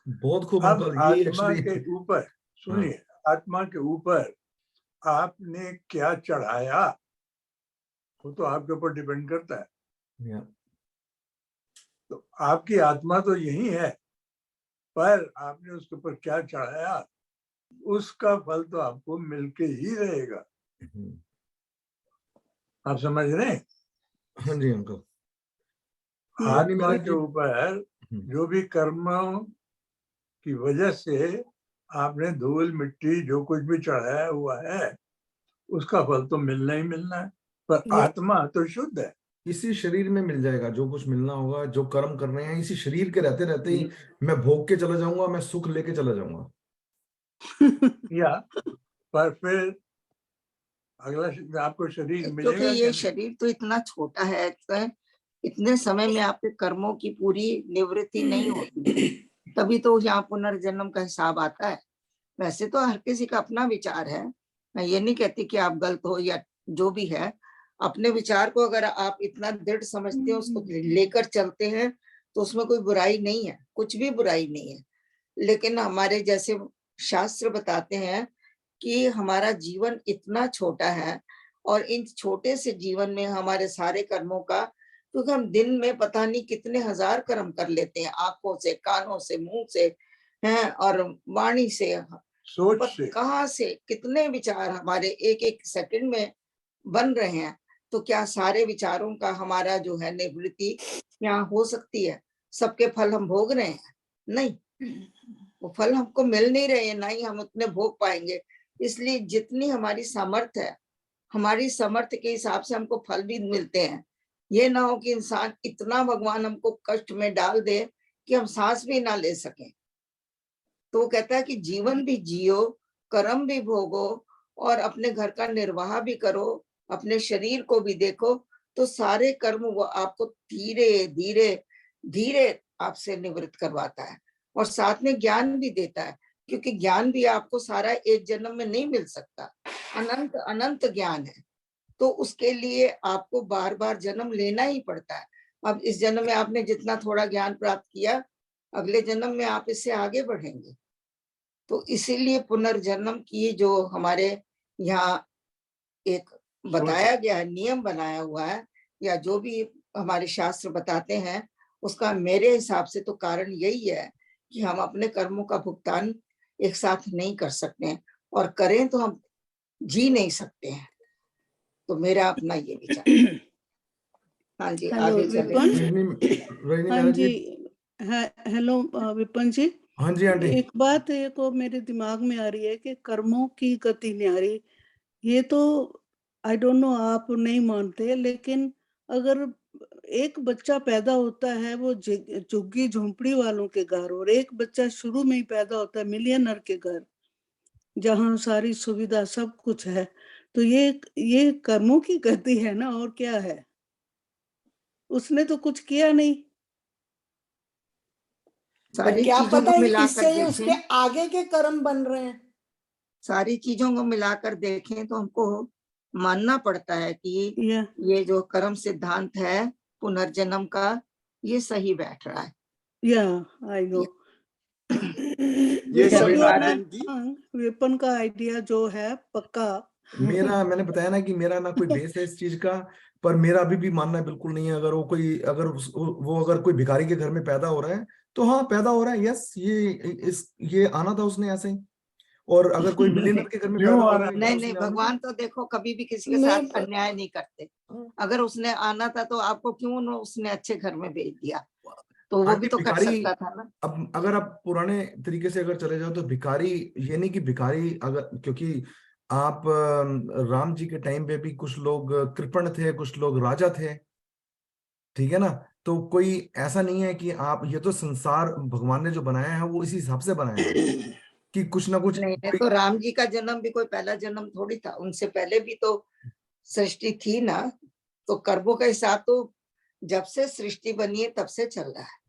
बहुत खूब अब अंकल, ये आत्मा एक्चुअली। के ऊपर सुनिए, आत्मा के ऊपर आपने क्या चढ़ाया वो तो आपके ऊपर डिपेंड करता है। तो आपकी आत्मा तो यही है, पर आपने उसके ऊपर क्या चढ़ाया उसका फल तो आपको मिलके ही रहेगा। आप समझ रहे हैं? हाँ जी अंकल। आत्मा के ऊपर जो भी कर्मों की वजह से आपने धूल मिट्टी जो कुछ भी चढ़ाया हुआ है उसका फल तो मिलना ही मिलना है। पर आत्मा तो शुद्ध है। इसी शरीर में मिल जाएगा जो कुछ मिलना होगा, जो कर्म करने हैं इसी शरीर के रहते रहते ही मैं भोग के चला जाऊंगा, मैं सुख लेके चला जाऊंगा। या पर फिर अगला आपको शरीर क्योंकि मिलेगा ये शरीर तो इतना छोटा है, तो इतने समय में आपके कर्मों की पूरी निवृत्ति नहीं होती, तभी तो यहाँ पुनर्जन्म का हिसाब आता है। वैसे तो हर किसी का अपना विचार है, मैं ये नहीं कहती कि आप गलत हो या जो भी है। अपने विचार को अगर आप इतना दृढ़ समझते हैं, उसको लेकर चलते हैं, तो उसमें कोई बुराई नहीं है, कुछ भी बुराई नहीं है। लेकिन हमारे जैसे शास्त्र बताते हैं कि हमारा जीवन इतना छोटा है और इन छोटे से जीवन में हमारे सारे कर्मों का, क्योंकि हम दिन में पता नहीं कितने हजार कर्म कर लेते हैं, आंखों से, कानों से, मुंह से, हैं, और वाणी से, सोच से। कहाँ से कितने विचार हमारे एक एक सेकंड में बन रहे हैं। तो क्या सारे विचारों का हमारा जो है निवृत्ति यहाँ हो सकती है? सबके फल हम भोग रहे हैं? नहीं, वो फल हमको मिल नहीं रहे हैं, ना ही हम उतने भोग पाएंगे। इसलिए जितनी हमारी सामर्थ्य है, हमारी सामर्थ्य के हिसाब से हमको फल भी मिलते हैं। ये ना हो कि इंसान इतना भगवान हमको कष्ट में डाल दे कि हम सांस भी ना ले सकें। तो वो कहता है कि जीवन भी जियो, कर्म भी भोगो, और अपने घर का निर्वाह भी करो, अपने शरीर को भी देखो, तो सारे कर्म वो आपको धीरे धीरे धीरे आपसे निवृत्त करवाता है, और साथ में ज्ञान भी देता है, क्योंकि ज्ञान भी आपको सारा एक जन्म में नहीं मिल सकता, अनंत अनंत ज्ञान है। तो उसके लिए आपको बार बार जन्म लेना ही पड़ता है। अब इस जन्म में आपने जितना थोड़ा ज्ञान प्राप्त किया, अगले जन्म में आप इससे आगे बढ़ेंगे। तो इसीलिए पुनर्जन्म की जो हमारे यहाँ एक बताया गया है, नियम बनाया हुआ है, या जो भी हमारे शास्त्र बताते हैं, उसका मेरे हिसाब से तो कारण यही है कि हम अपने कर्मों का भुगतान एक साथ नहीं कर सकते हैं, और करें तो हम जी नहीं सकते हैं। तो मेरा अपना ये विचार है। हाँ जी, हेलो आगे चले। विपन। रजनी हाँ मैडम जी, जी। हेलो विपन जी। हाँ जी आंटी। एक बात एक और मेरे दिमाग में आ रही है कि कर्मों की गति न्यारी, ये तो आई डोंट नो, आप नहीं मानते, लेकिन अगर एक बच्चा पैदा होता है वो झुग्गी झोंपड़ी वालों के घर, और एक बच्चा शुरू में ही पैदा होता है मिलियनर के घर, जहाँ सारी सुविधा सब कुछ है, तो ये कर्मों की गति है ना, और क्या है? उसने तो कुछ किया नहीं। पर सारी क्या चीजों पता को है मिलाकर इससे ये उसके देखें, आगे के कर्म बन रहे हैं। सारी चीजों को मिलाकर देखें तो हमको मानना पड़ता है कि या ये जो कर्म सिद्धांत है पुनर्जन्म का, ये सही बैठ रहा है। I know. ये क्या सही बात है? आनंद जी। वेपन का आइडिया जो है पक्का। मैंने बताया ना कि मेरा ना कोई बेस है इस चीज का, पर मेरा अभी भी मानना बिल्कुल नहीं है। अगर वो कोई अगर कोई भिखारी के घर में पैदा हो रहा है तो हाँ पैदा हो रहा है, यस, ये आना था उसने ऐसे ही। और अगर कोई मिलियनर के घर में क्यों पैदा हो आ रहा रहा है तो नहीं नहीं, उसने आना भगवान तो देखो कभी भी किसी के नहीं, साथ अन्याय नहीं करते। अगर उसने आना था तो आपको क्यों उसने अच्छे घर में भेज दिया? तो वो भी आंटी तो कर भिखारी, सकता था ना। अब अगर आप पुराने तरीके से अगर चले जाओ तो भिखारी, ये नहीं कि भिखारी, अगर क्योंकि आप राम जी के टाइम पे भी कुछ लोग कृपण थे, कुछ लोग राजा थे, ठीक है ना। तो कोई ऐसा नहीं है कि आप, ये तो संसार भगवान ने जो बनाया है वो इसी हिसाब से बनाया है कि कुछ ना कुछ नहीं नहीं, कोई। तो राम जी का जन्म भी कोई पहला जन्म थोड़ी था, उनसे पहले भी तो सृष्टि थी ना। तो कर्मों का हिसाब तो जब से सृष्टि बनी है तब से चल रहा है।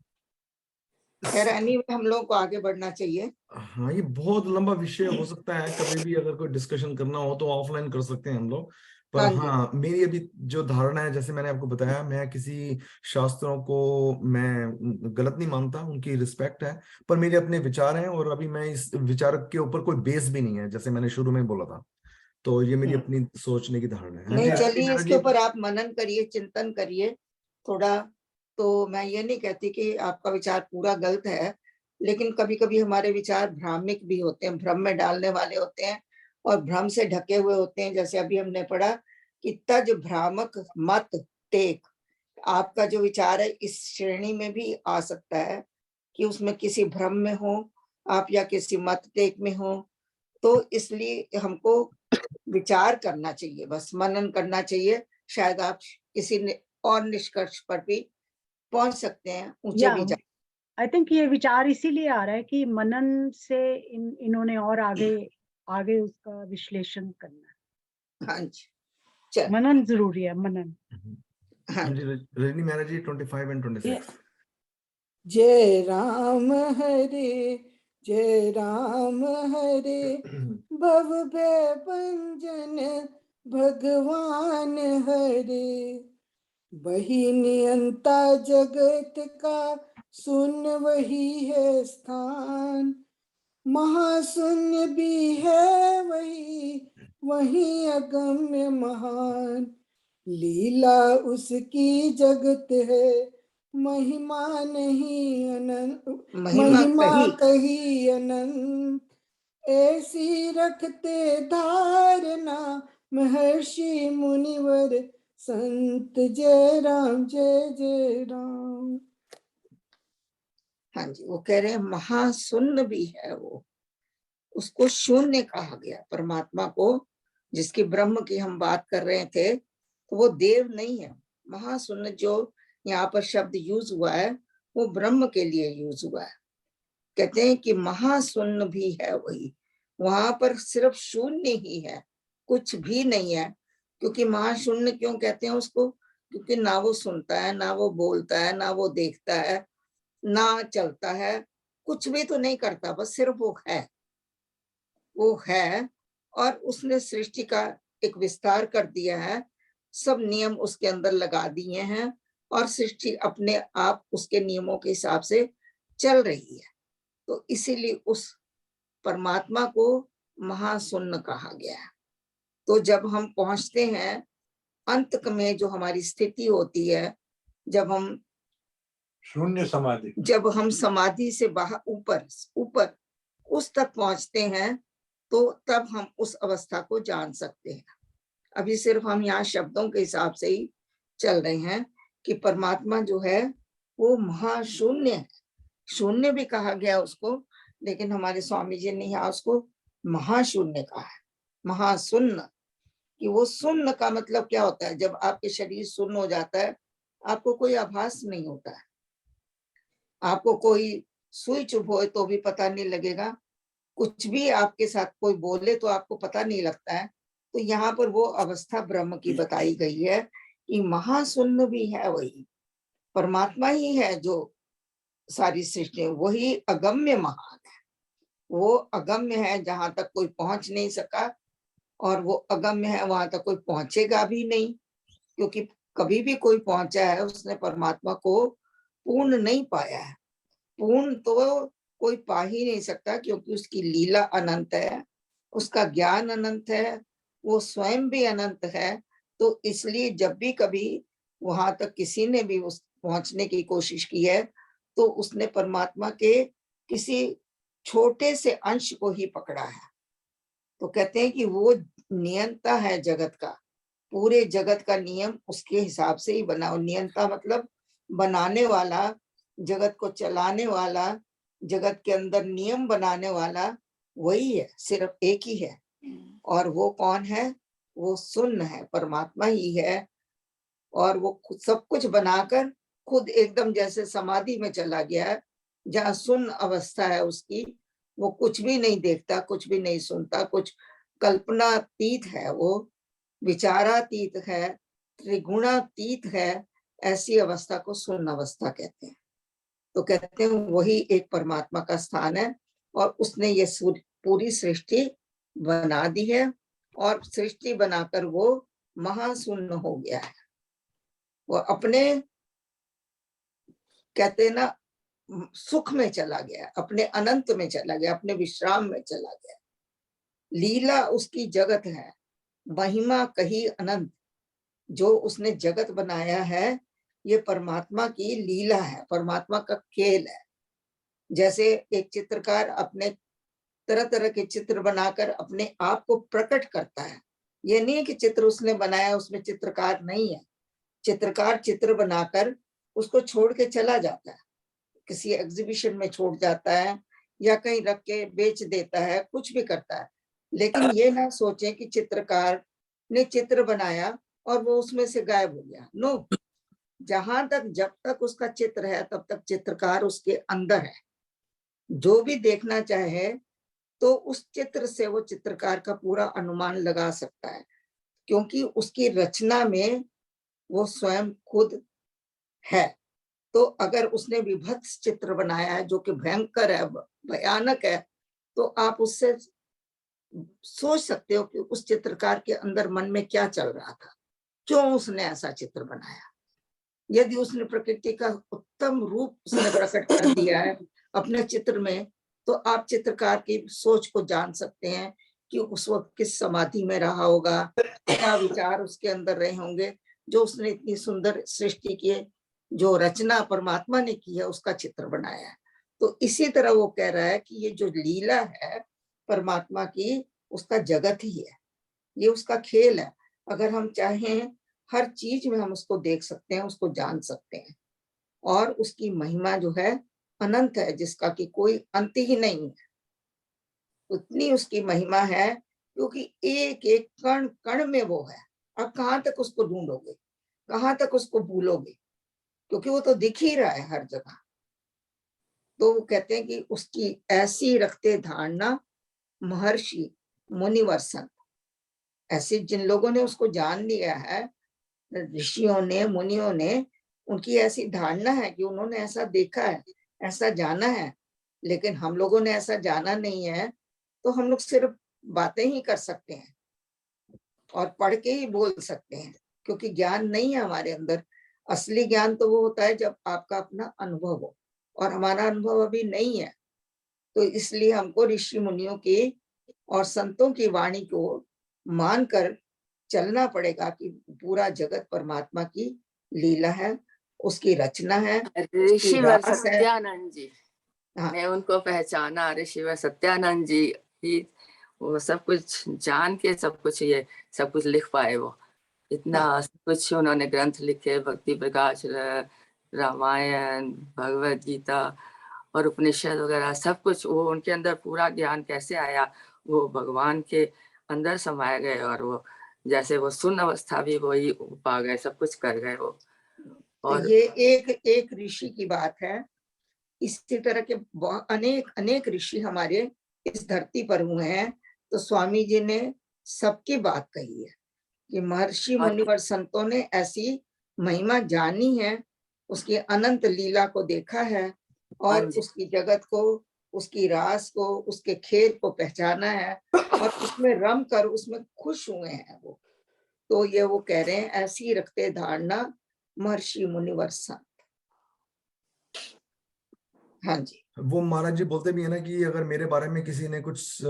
खैर एनीवे, हम लोगों को आगे बढ़ना चाहिए। हाँ, ये बहुत लंबा विषय हो सकता है, कभी भी अगर कोई डिस्कशन करना हो तो ऑफलाइन कर सकते हैं हम लोग। पर हाँ जी। हाँ, मेरी अभी जो धारणा है, जैसे मैंने आपको बताया, मैं किसी शास्त्रों को मैं गलत नहीं मानता, उनकी रिस्पेक्ट है, पर मेरे अपने विचार हैं, और अभी मैं इस विचार के ऊपर कोई बेस भी नहीं है, जैसे मैंने शुरू में बोला था। तो ये मेरी अपनी सोचने की धारणा है। हाँ नहीं, जी चलिए मेरा इसके जी। ऊपर आप मनन करिए, चिंतन करिए थोड़ा। तो मैं ये नहीं कहती कि आपका विचार पूरा गलत है, लेकिन कभी कभी हमारे विचार भ्रामिक भी होते हैं, भ्रम में डालने वाले होते हैं, और भ्रम से ढके हुए होते हैं। जैसे अभी हमने पढ़ा कि तज भ्रामक मत टेक, आपका जो विचार है इस श्रेणी में भी आ सकता है कि उसमें किसी भ्रम में हो आप, या किसी मत टेक में हो। तो इसलिए हमको विचार करना चाहिए, बस मनन करना चाहिए। शायद आप किसी और निष्कर्ष पर भी पहुंच सकते हैं, ऊंचे भी जा। आई थिंक ये विचार इसीलिए आ रहा है कि मनन से इन्होंने और आगे आगे उसका विश्लेषण करना है। हाँ जी, चल। मनन जरूरी है, मनन। हाँ हाँ जी रजनी महाराज जी, 25 and 26। जय राम हरे, जय राम हरे, भव भय भंजन भगवान हरे। वही नियंता जगत का, सुन वही है स्थान, महाशून्य भी है वही, वही अगम्य महान, लीला उसकी जगत है, महिमा नहीं अनंत, महिमा कही अनंत, ऐसी रखते धारणा महर्षि मुनिवर संत। जय राम जय जय राम। हाँ जी, वो कह रहे हैं महाशून्य भी है वो, उसको शून्य कहा गया। परमात्मा को, जिसकी ब्रह्म की हम बात कर रहे थे, तो वो देव नहीं है। महाशून्य जो यहाँ पर शब्द यूज हुआ है वो ब्रह्म के लिए यूज हुआ है। कहते हैं कि महाशून्य भी है वही, वहां पर सिर्फ शून्य ही है, कुछ भी नहीं है। क्योंकि महाशून्य क्यों कहते हैं उसको? क्योंकि ना वो सुनता है, ना वो बोलता है, ना वो देखता है, ना चलता है, कुछ भी तो नहीं करता, बस सिर्फ वो है। और उसने सृष्टि का एक विस्तार कर दिया है, सब नियम उसके अंदर लगा दिए हैं और सृष्टि अपने आप उसके नियमों के हिसाब से चल रही है। तो इसीलिए उस परमात्मा को महाशून्य कहा गया है। तो जब हम पहुंचते हैं अंत में, जो हमारी स्थिति होती है, जब हम शून्य समाधि, जब हम समाधि से बाहर ऊपर उस तक पहुंचते हैं, तो तब हम उस अवस्था को जान सकते हैं। अभी सिर्फ हम यहाँ शब्दों के हिसाब से ही चल रहे हैं कि परमात्मा जो है वो महाशून्य है। शून्य भी कहा गया उसको, लेकिन हमारे स्वामी जी ने यहाँ उसको महाशून्य कहा है, महाशून्य। कि वो शून्य का मतलब क्या होता है? जब आपके शरीर शून्य हो जाता है, आपको कोई आभास नहीं होता है, आपको कोई सुई चुभ हो तो भी पता नहीं लगेगा, कुछ भी आपके साथ कोई बोले तो आपको पता नहीं लगता है। तो यहाँ पर वो अवस्था ब्रह्म की बताई गई है कि महाशून्य भी है वही, परमात्मा ही है जो सारी सृष्टि, वही अगम्य महान है। वो अगम्य है, जहां तक कोई पहुंच नहीं सका, और वो अगम्य है, वहां तक कोई पहुंचेगा भी नहीं। क्योंकि कभी भी कोई पहुंचा है, उसने परमात्मा को पूर्ण नहीं पाया है। पूर्ण तो कोई पा ही नहीं सकता, क्योंकि उसकी लीला अनंत है, उसका ज्ञान अनंत है, वो स्वयं भी अनंत है। तो इसलिए जब भी कभी वहां तक किसी ने भी उस पहुंचने की कोशिश की है, तो उसने परमात्मा के किसी छोटे से अंश को ही पकड़ा है। तो कहते हैं कि वो नियंता है जगत का, पूरे जगत का नियम उसके हिसाब से ही बना हो। नियंता मतलब बनाने वाला, जगत को चलाने वाला, जगत के अंदर नियम बनाने वाला वही है, सिर्फ एक ही है। और वो कौन है? वो शून्य है, परमात्मा ही है। और वो सब कुछ बनाकर खुद एकदम जैसे समाधि में चला गया है, जहाँ शून्य अवस्था है उसकी, वो कुछ भी नहीं देखता, कुछ भी नहीं सुनता, कुछ कल्पनातीत है, वो विचारातीत है, त्रिगुणातीत है। ऐसी अवस्था को शून्य अवस्था कहते हैं। तो कहते हैं वही एक परमात्मा का स्थान है, और उसने ये पूरी सृष्टि बना दी है, और सृष्टि बनाकर वो महाशून्य हो गया है। वो अपने, कहते हैं ना, सुख में चला गया, अपने अनंत में चला गया, अपने विश्राम में चला गया। लीला उसकी जगत है, महिमा कही अनंत। जो उसने जगत बनाया है, ये परमात्मा की लीला है, परमात्मा का खेल है। जैसे एक चित्रकार अपने तरह तरह के चित्र बनाकर अपने आप को प्रकट करता है। ये नहीं है कि चित्र उसने बनाया उसमें चित्रकार नहीं है। चित्रकार चित्र बनाकर उसको छोड़ के चला जाता है, किसी एग्जीबिशन में छोड़ जाता है, या कहीं रख के बेच देता है, कुछ भी करता है। लेकिन ये ना सोचे कि चित्रकार ने चित्र बनाया और वो उसमें से गायब हो गया। नो, जहां तक, जब तक उसका चित्र है, तब तक चित्रकार उसके अंदर है। जो भी देखना चाहे तो उस चित्र से वो चित्रकार का पूरा अनुमान लगा सकता है, क्योंकि उसकी रचना में वो स्वयं खुद है। तो अगर उसने विभत्स चित्र बनाया है जो कि भयंकर है, भयानक है, तो आप उससे सोच सकते हो कि उस चित्रकार के अंदर मन में क्या चल रहा था, क्यों उसने ऐसा चित्र बनाया। यदि उसने प्रकृति का उत्तम रूप उसने प्रकट कर दिया है अपने चित्र में, तो आप चित्रकार की सोच को जान सकते हैं कि उस वक्त किस समाधि में रहा होगा, क्या विचार उसके अंदर रहे होंगे, जो उसने इतनी सुंदर सृष्टि की है, जो रचना परमात्मा ने की है, उसका चित्र बनाया है। तो इसी तरह वो कह रहा है कि ये जो लीला है परमात्मा की, उसका जगत ही है, ये उसका खेल है। अगर हम चाहें हर चीज में हम उसको देख सकते हैं, उसको जान सकते हैं, और उसकी महिमा जो है अनंत है, जिसका कि कोई अंत ही नहीं है। उतनी उसकी महिमा है, क्योंकि एक एक कण कण में वो है। अब कहाँ तक उसको ढूंढोगे, कहाँ तक उसको भूलोगे, क्योंकि वो तो दिख ही रहा है हर जगह। तो वो कहते हैं कि उसकी ऐसी रखते धारणा महर्षि मुनिवर संत, ऐसे जिन लोगों ने उसको जान लिया है, ऋषियों ने, मुनियों ने, उनकी ऐसी धारणा है कि उन्होंने ऐसा देखा है, ऐसा जाना है। लेकिन हम लोगों ने ऐसा जाना नहीं है, तो हम लोग सिर्फ बातें ही कर सकते हैं और पढ़ के ही बोल सकते हैं, क्योंकि ज्ञान नहीं है हमारे अंदर। असली ज्ञान तो वो होता है जब आपका अपना अनुभव हो, और हमारा अनुभव अभी नहीं है। तो इसलिए हमको ऋषि मुनियों की और संतों की वाणी को मानकर चलना पड़ेगा कि पूरा जगत परमात्मा की लीला है, उसकी रचना है, उसकी ऋषिवर रास है। सत्यानंद जी, हाँ, मैं उनको पहचाना, ऋषिवर सत्यानंद जी ही वो सब कुछ जान के सब कुछ ये सब कुछ लिख पाए। वो इतना सब कुछ उन्होंने ग्रंथ लिखे, भक्ति प्रकाश, रामायण, भगवत गीता और उपनिषद वगैरह सब कुछ। वो उनके अंदर पूरा ज्ञान कैसे आया, वो भगवान के अंदर समाये गए, और वो जैसे वो शून्य अवस्था भी वही पा गए, सब कुछ कर गए वो। तो ये एक एक ऋषि की बात है। इसी तरह के अनेक अनेक ऋषि हमारे इस धरती पर हुए हैं। तो स्वामी जी ने सबकी बात कही है कि महर्षि मुनिवर संतों ने ऐसी महिमा जानी है, उसकी अनंत लीला को देखा है, और उसकी जगत को, उसकी रास को, उसके खेल को पहचाना है, और उसमें रम कर उसमें खुश हुए हैं वो। तो ये वो कह रहे हैं, ऐसी रखते धारणा महर्षि मुनिवर संत। हाँ जी। वो महाराज जी बोलते भी है ना कि अगर मेरे बारे में किसी ने कुछ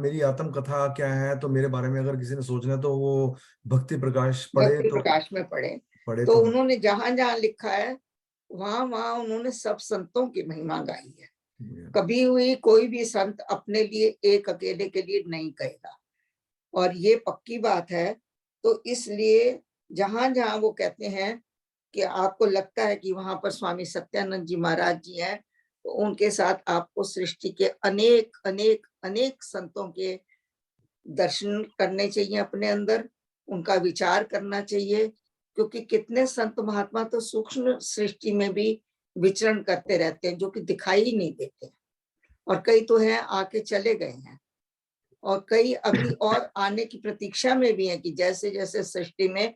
मेरी आत्म कथा क्या है, तो मेरे बारे में अगर किसी ने सोचना है तो वो भक्ति प्रकाश पढ़े, भक्ति तो प्रकाश में पढ़े तो उन्होंने जहां जहां लिखा है वहां वहां उन्होंने सब संतों की महिमा गाई है। कभी हुई कोई भी संत अपने लिए एक अकेले के लिए नहीं कहेगा, और ये पक्की बात है। तो इसलिए जहां जहां वो कहते हैं कि आपको लगता है कि वहां पर स्वामी सत्यानंद जी महाराज जी हैं, तो उनके साथ आपको सृष्टि के अनेक अनेक अनेक संतों के दर्शन करने चाहिए अपने अंदर, उनका विचार करना चाहिए, क्योंकि कितने संत महात्मा तो सूक्ष्म सृष्टि में भी विचरण करते रहते हैं, जो कि दिखाई ही नहीं देते, और कई तो हैं आके चले गए हैं, और कई अभी और आने की प्रतीक्षा में भी है कि जैसे जैसे सृष्टि में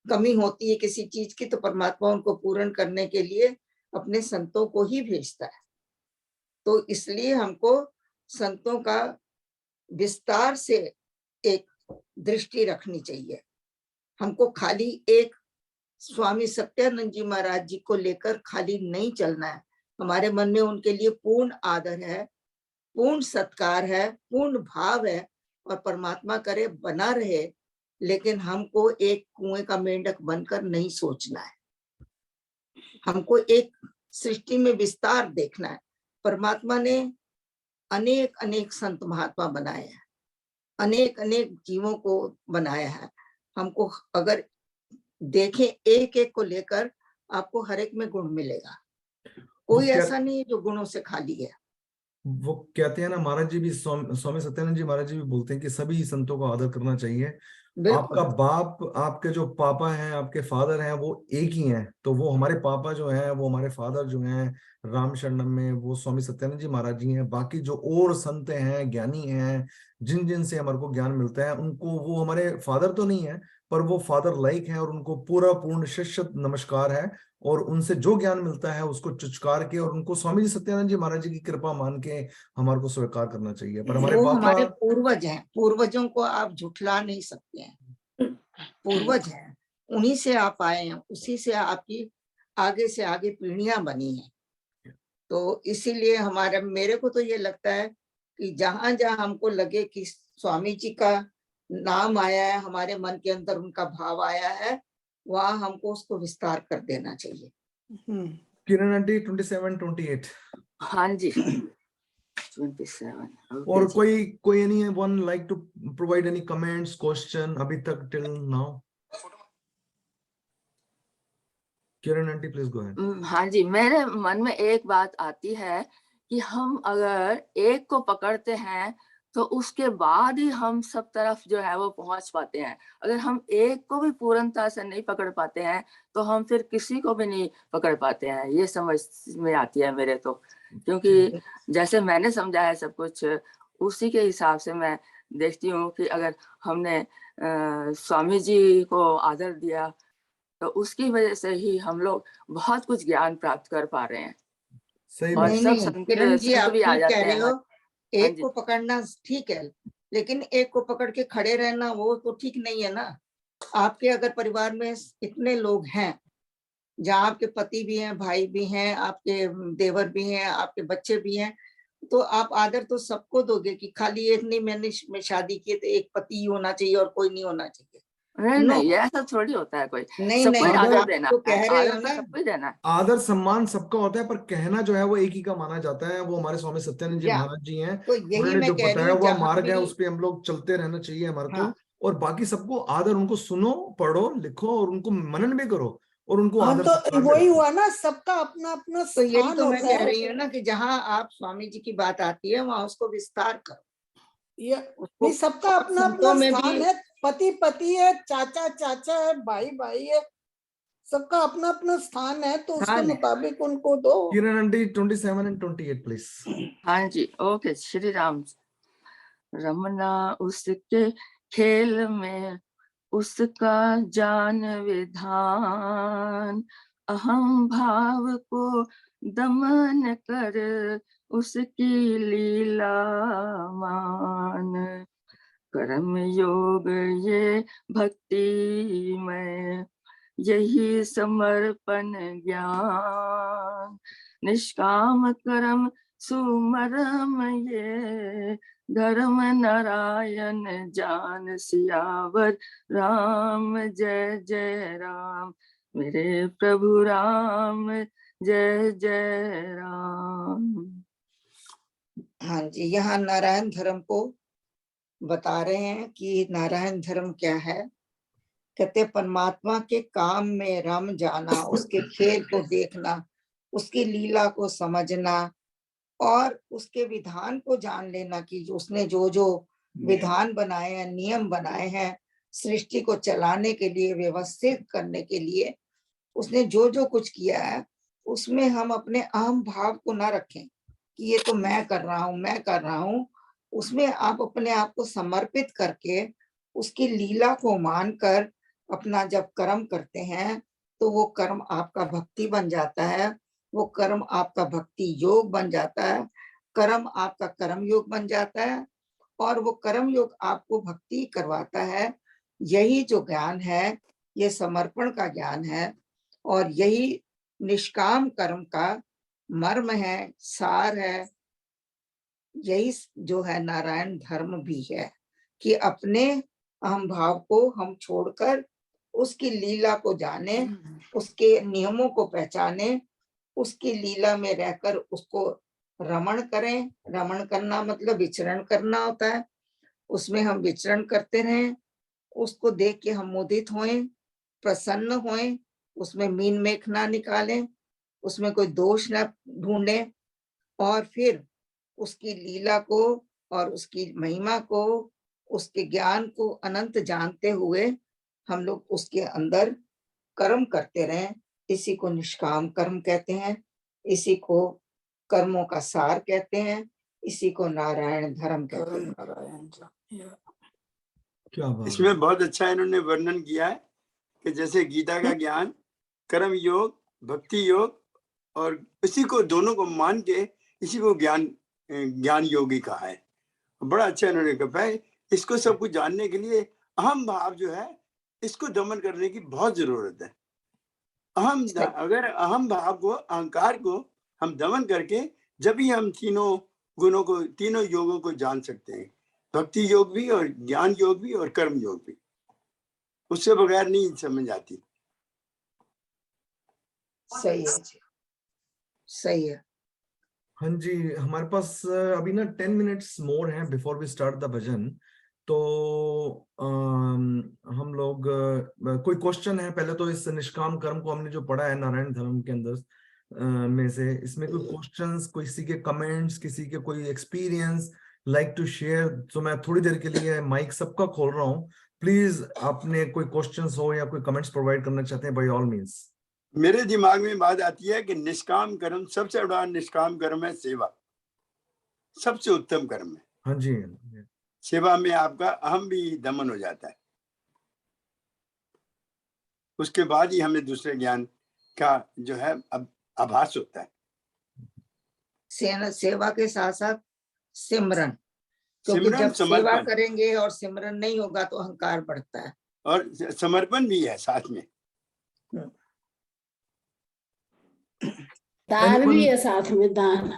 कमी होती है किसी चीज की, तो परमात्मा उनको पूर्ण करने के लिए अपने संतों को ही भेजता है। तो इसलिए हमको संतों का विस्तार से एक दृष्टि रखनी चाहिए। हमको खाली एक स्वामी सत्यानंद जी महाराज जी को लेकर खाली नहीं चलना है। हमारे मन में उनके लिए पूर्ण आदर है, पूर्ण सत्कार है, पूर्ण भाव है, और परमात्मा करे बना रहे। लेकिन हमको एक कुएं का मेंढक बनकर नहीं सोचना है, हमको एक सृष्टि में विस्तार देखना है। परमात्मा ने अनेक अनेक संत महात्मा बनाए हैं, अनेक अनेक जीवों को बनाया है। हमको अगर देखें एक एक को लेकर, आपको हर एक में गुण मिलेगा, कोई ऐसा नहीं है जो गुणों से खाली है। वो कहते हैं ना महाराज जी भी, स्वामी सत्यानंद जी महाराज जी भी बोलते हैं कि सभी संतों को आदर करना चाहिए। आपका बाप, आपके जो पापा हैं, आपके फादर हैं, वो एक ही हैं। तो वो हमारे पापा जो हैं, वो हमारे फादर जो हैं राम शरणम में, वो स्वामी सत्यानंद जी महाराज जी हैं। बाकी जो और संत हैं, ज्ञानी हैं, जिन जिन से हमारे को ज्ञान मिलता है, उनको, वो हमारे फादर तो नहीं है पर वो फादर लाइक हैं, और उनको पूरा पूर्ण शिष्य नमस्कार है। और उनसे जो ज्ञान मिलता है उसको चुचकार के, और उनको स्वामी जी सत्यानंद जी महाराज जी की कृपा मान के हमारे को स्वीकार करना चाहिए। पर हमारे वो पापा, हमारे पूर्वज हैं, पूर्वजों को आप झुठला नहीं सकते हैं। पूर्वज हैं, उन्हीं से आप आए हैं, उसी से आपकी आगे से आगे पीढ़ियां बनी हैं। तो इसीलिए हमारा, मेरे को तो ये लगता है कि जहां जहां हमको लगे कि स्वामी जी का नाम आया है, हमारे मन के अंदर उनका भाव आया है, वहां हमको उसको विस्तार कर देना चाहिए। किरण आंटी 27-28। हाँ जी 27। और कोई anyone like to provide any comments, question अभी तक till now? Kiran aunty please go ahead. हाँ जी, मेरे मन में एक बात आती है कि हम अगर एक को पकड़ते हैं तो उसके बाद ही हम सब तरफ जो है वो पहुंच पाते हैं। अगर हम एक को भी पूर्णता से नहीं पकड़ पाते हैं तो हम फिर किसी को भी नहीं पकड़ पाते हैं, ये समझ में आती है मेरे तो। क्योंकि जैसे मैंने समझा है सब कुछ, उसी के हिसाब से मैं देखती हूँ कि अगर हमने स्वामी जी को आदर दिया तो उसकी वजह से ही हम लोग बहुत कुछ ज्ञान प्राप्त कर पा रहे हैं। सही और बात। नहीं किरण जी, संत आप भी आ ठीक कह जाते रहे हैं। हो, हाँ एक जी। को पकड़ना ठीक है, लेकिन एक को पकड़ के खड़े रहना वो तो ठीक नहीं है ना। आपके अगर परिवार में इतने लोग हैं, जहाँ आपके पति भी हैं, भाई भी हैं, आपके देवर भी हैं, आपके बच्चे भी हैं, तो आप आदर तो सबको दोगे कि खाली एक नहीं, मैं शादी की तो एक पति ही होना चाहिए और कोई नहीं होना चाहिए। नहीं नो, नहीं, ये ऐसा थोड़ी होता है कोई। नहीं सबको नहीं, आदर आप देना तो है, कह रहे हो आदर तो ना, सबको ही देना है। आदर सम्मान सबका होता है, पर कहना जो है वो एक ही का माना जाता है। वो हमारे स्वामी सत्यानंद जी या महाराज जी हैं, तो यही उन्होंने मैं जो कह रही बताया हूँ, हुआ जहाँ मार्ग है भी उस पे हम लोग चलते रहना चाहिए हमारे को। हाँ और बाकी सबको आदर, उनको सुनो, पढ़ो, लिखो और उनको मनन भी करो और उनको हाँ, आदर तो सत्कार भी वही रखो। हुआ ना, सबका अपना अपना तो यही स्थान तो मैं होता कह है। रही हूँ ना कि जहाँ आप स्वामी जी की बात आती है वहां उसको विस्तार करो, ये उसको। नहीं, सबका और अपना संतों अपना में स्थान भी है। पति पति है, चाचा चाचा है, भाई भाई है, सबका अपना अपना स्थान है, तो उसके स्थान है। मुताबिक उनको दो। किरण आंटी 27-28 प्लीज। हाँ जी, ओके। श्री राम। रमना उसके खेल में उसका जान विधान, अहम भाव को दमन कर उसकी लीला मान। कर्म योग ये भक्ति में यही समर्पण ज्ञान, निष्काम कर्म सुमरम ये धर्म नारायण जान। सियावर राम जय जय राम, मेरे प्रभु राम जय जय राम। हाँ जी, यहाँ नारायण धर्म को बता रहे हैं कि नारायण धर्म क्या है। कहते परमात्मा के काम में रम जाना, उसके खेल को देखना, उसकी लीला को समझना और उसके विधान को जान लेना कि उसने जो जो विधान बनाए हैं, नियम बनाए हैं सृष्टि को चलाने के लिए, व्यवस्थित करने के लिए, उसने जो जो कुछ किया है उसमें हम अपने अहम भाव को ना रखें कि ये तो मैं कर रहा हूँ, मैं कर रहा हूँ। उसमें आप अपने आप को समर्पित करके उसकी लीला को मानकर अपना जब कर्म करते हैं तो वो कर्म आपका भक्ति बन जाता है, वो कर्म आपका भक्ति योग बन जाता है, कर्म आपका कर्म योग बन जाता है और वो कर्म योग आपको भक्ति करवाता है। यही जो ज्ञान है ये समर्पण का ज्ञान है और यही निष्काम कर्म का मर्म है, सार है। यही जो है नारायण धर्म भी है कि अपने अहम भाव को हम छोड़कर उसकी लीला को जाने, उसके नियमों को पहचाने, उसकी लीला में रहकर उसको रमण करें। रमण करना मतलब विचरण करना होता है, उसमें हम विचरण करते रहें, उसको देख के हम मोदित होएं, प्रसन्न होएं, उसमें मीन मेख ना निकालें, उसमें कोई दोष ना ढूंढें और फिर उसकी लीला को और उसकी महिमा को, उसके ज्ञान को अनंत जानते हुए हम लोग उसके अंदर कर्म करते रहें। इसी को निष्काम कर्म कहते हैं, इसी को कर्मों का सार कहते हैं, इसी को नारायण धर्म कहते हैं। क्या बात है। इसमें बहुत अच्छा इन्होंने वर्णन किया है कि जैसे गीता का ज्ञान, कर्म योग, भक्ति योग और इसी को दोनों को मान के इसी को ज्ञान योगी कहा है। बड़ा अच्छा इन्होंने कहा है। इसको सब कुछ जानने के लिए अहम भाव जो है इसको दमन करने की बहुत जरूरत है। अगर अहम भाव को, अहंकार को हम दमन करके जब ही हम तीनों गुणों को, तीनों योगों को जान सकते हैं। भक्ति योग भी और ज्ञान योग भी और कर्म योग भी, उससे बगैर नहीं समझ आती। सही है जी, सही है। हाँ जी, हमारे पास अभी ना 10 मिनट्स मोर हैं बिफोर वी स्टार्ट द भजन। तो हम लोग कोई क्वेश्चन है? पहले तो इस निष्काम कर्म को हमने जो पढ़ा है नारायण धर्म के अंदर में से, इसमें कोई क्वेश्चंस, किसी के कमेंट्स, किसी के कोई एक्सपीरियंस लाइक टू शेयर? तो मैं थोड़ी देर के लिए माइक सबका खोल रहा हूँ, प्लीज आपने कोई क्वेश्चंस हो या कोई कमेंट्स प्रोवाइड करना चाहते हैं, बाय ऑल मीन्स। मेरे दिमाग में बात आती है कि निष्काम कर्म, सबसे बड़ा निष्काम कर्म है सेवा, सबसे उत्तम कर्म है। हाँ जी, सेवा में आपका अहम भी दमन हो जाता है, उसके बाद ही हमें दूसरे ज्ञान का जो है आभास होता है। सेवा के साथ साथ सिमरन, क्योंकि सिमरन, जब सेवा समर्पण करेंगे और सिमरन नहीं होगा तो अहंकार बढ़ता है, और समर्पण भी है साथ में। दान भी है साथ में, दान।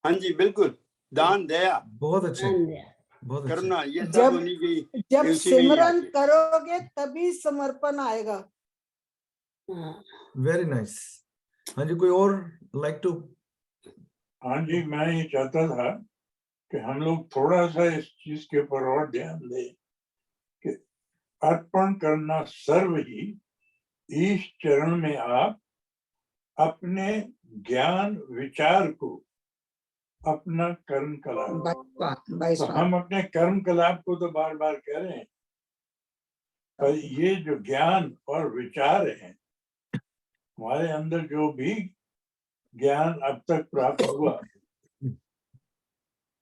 हाँ जी बिल्कुल, दान, दया, बहुत अच्छे, दान दया, बहुत अच्छे। करुणा, ये सब जब उन्हीं की, जब उसी में ही सिमरन आती है। करोगे तभी समर्पण आएगा। Very nice. हाँ जी, कोई और लाइक टू? हाँ जी, मैं ये चाहता था कि हम लोग थोड़ा सा इस चीज के ऊपर और ध्यान दें कि अर्पण करना सर्व ही, इस चरण में आप अपने ज्ञान विचार को, अपना कर्म कलाप, तो हम अपने कर्म कलाप को तो बार बार कह रहे हैं, पर ये जो ज्ञान और विचार हैं, हमारे अंदर जो भी ज्ञान अब तक प्राप्त हुआ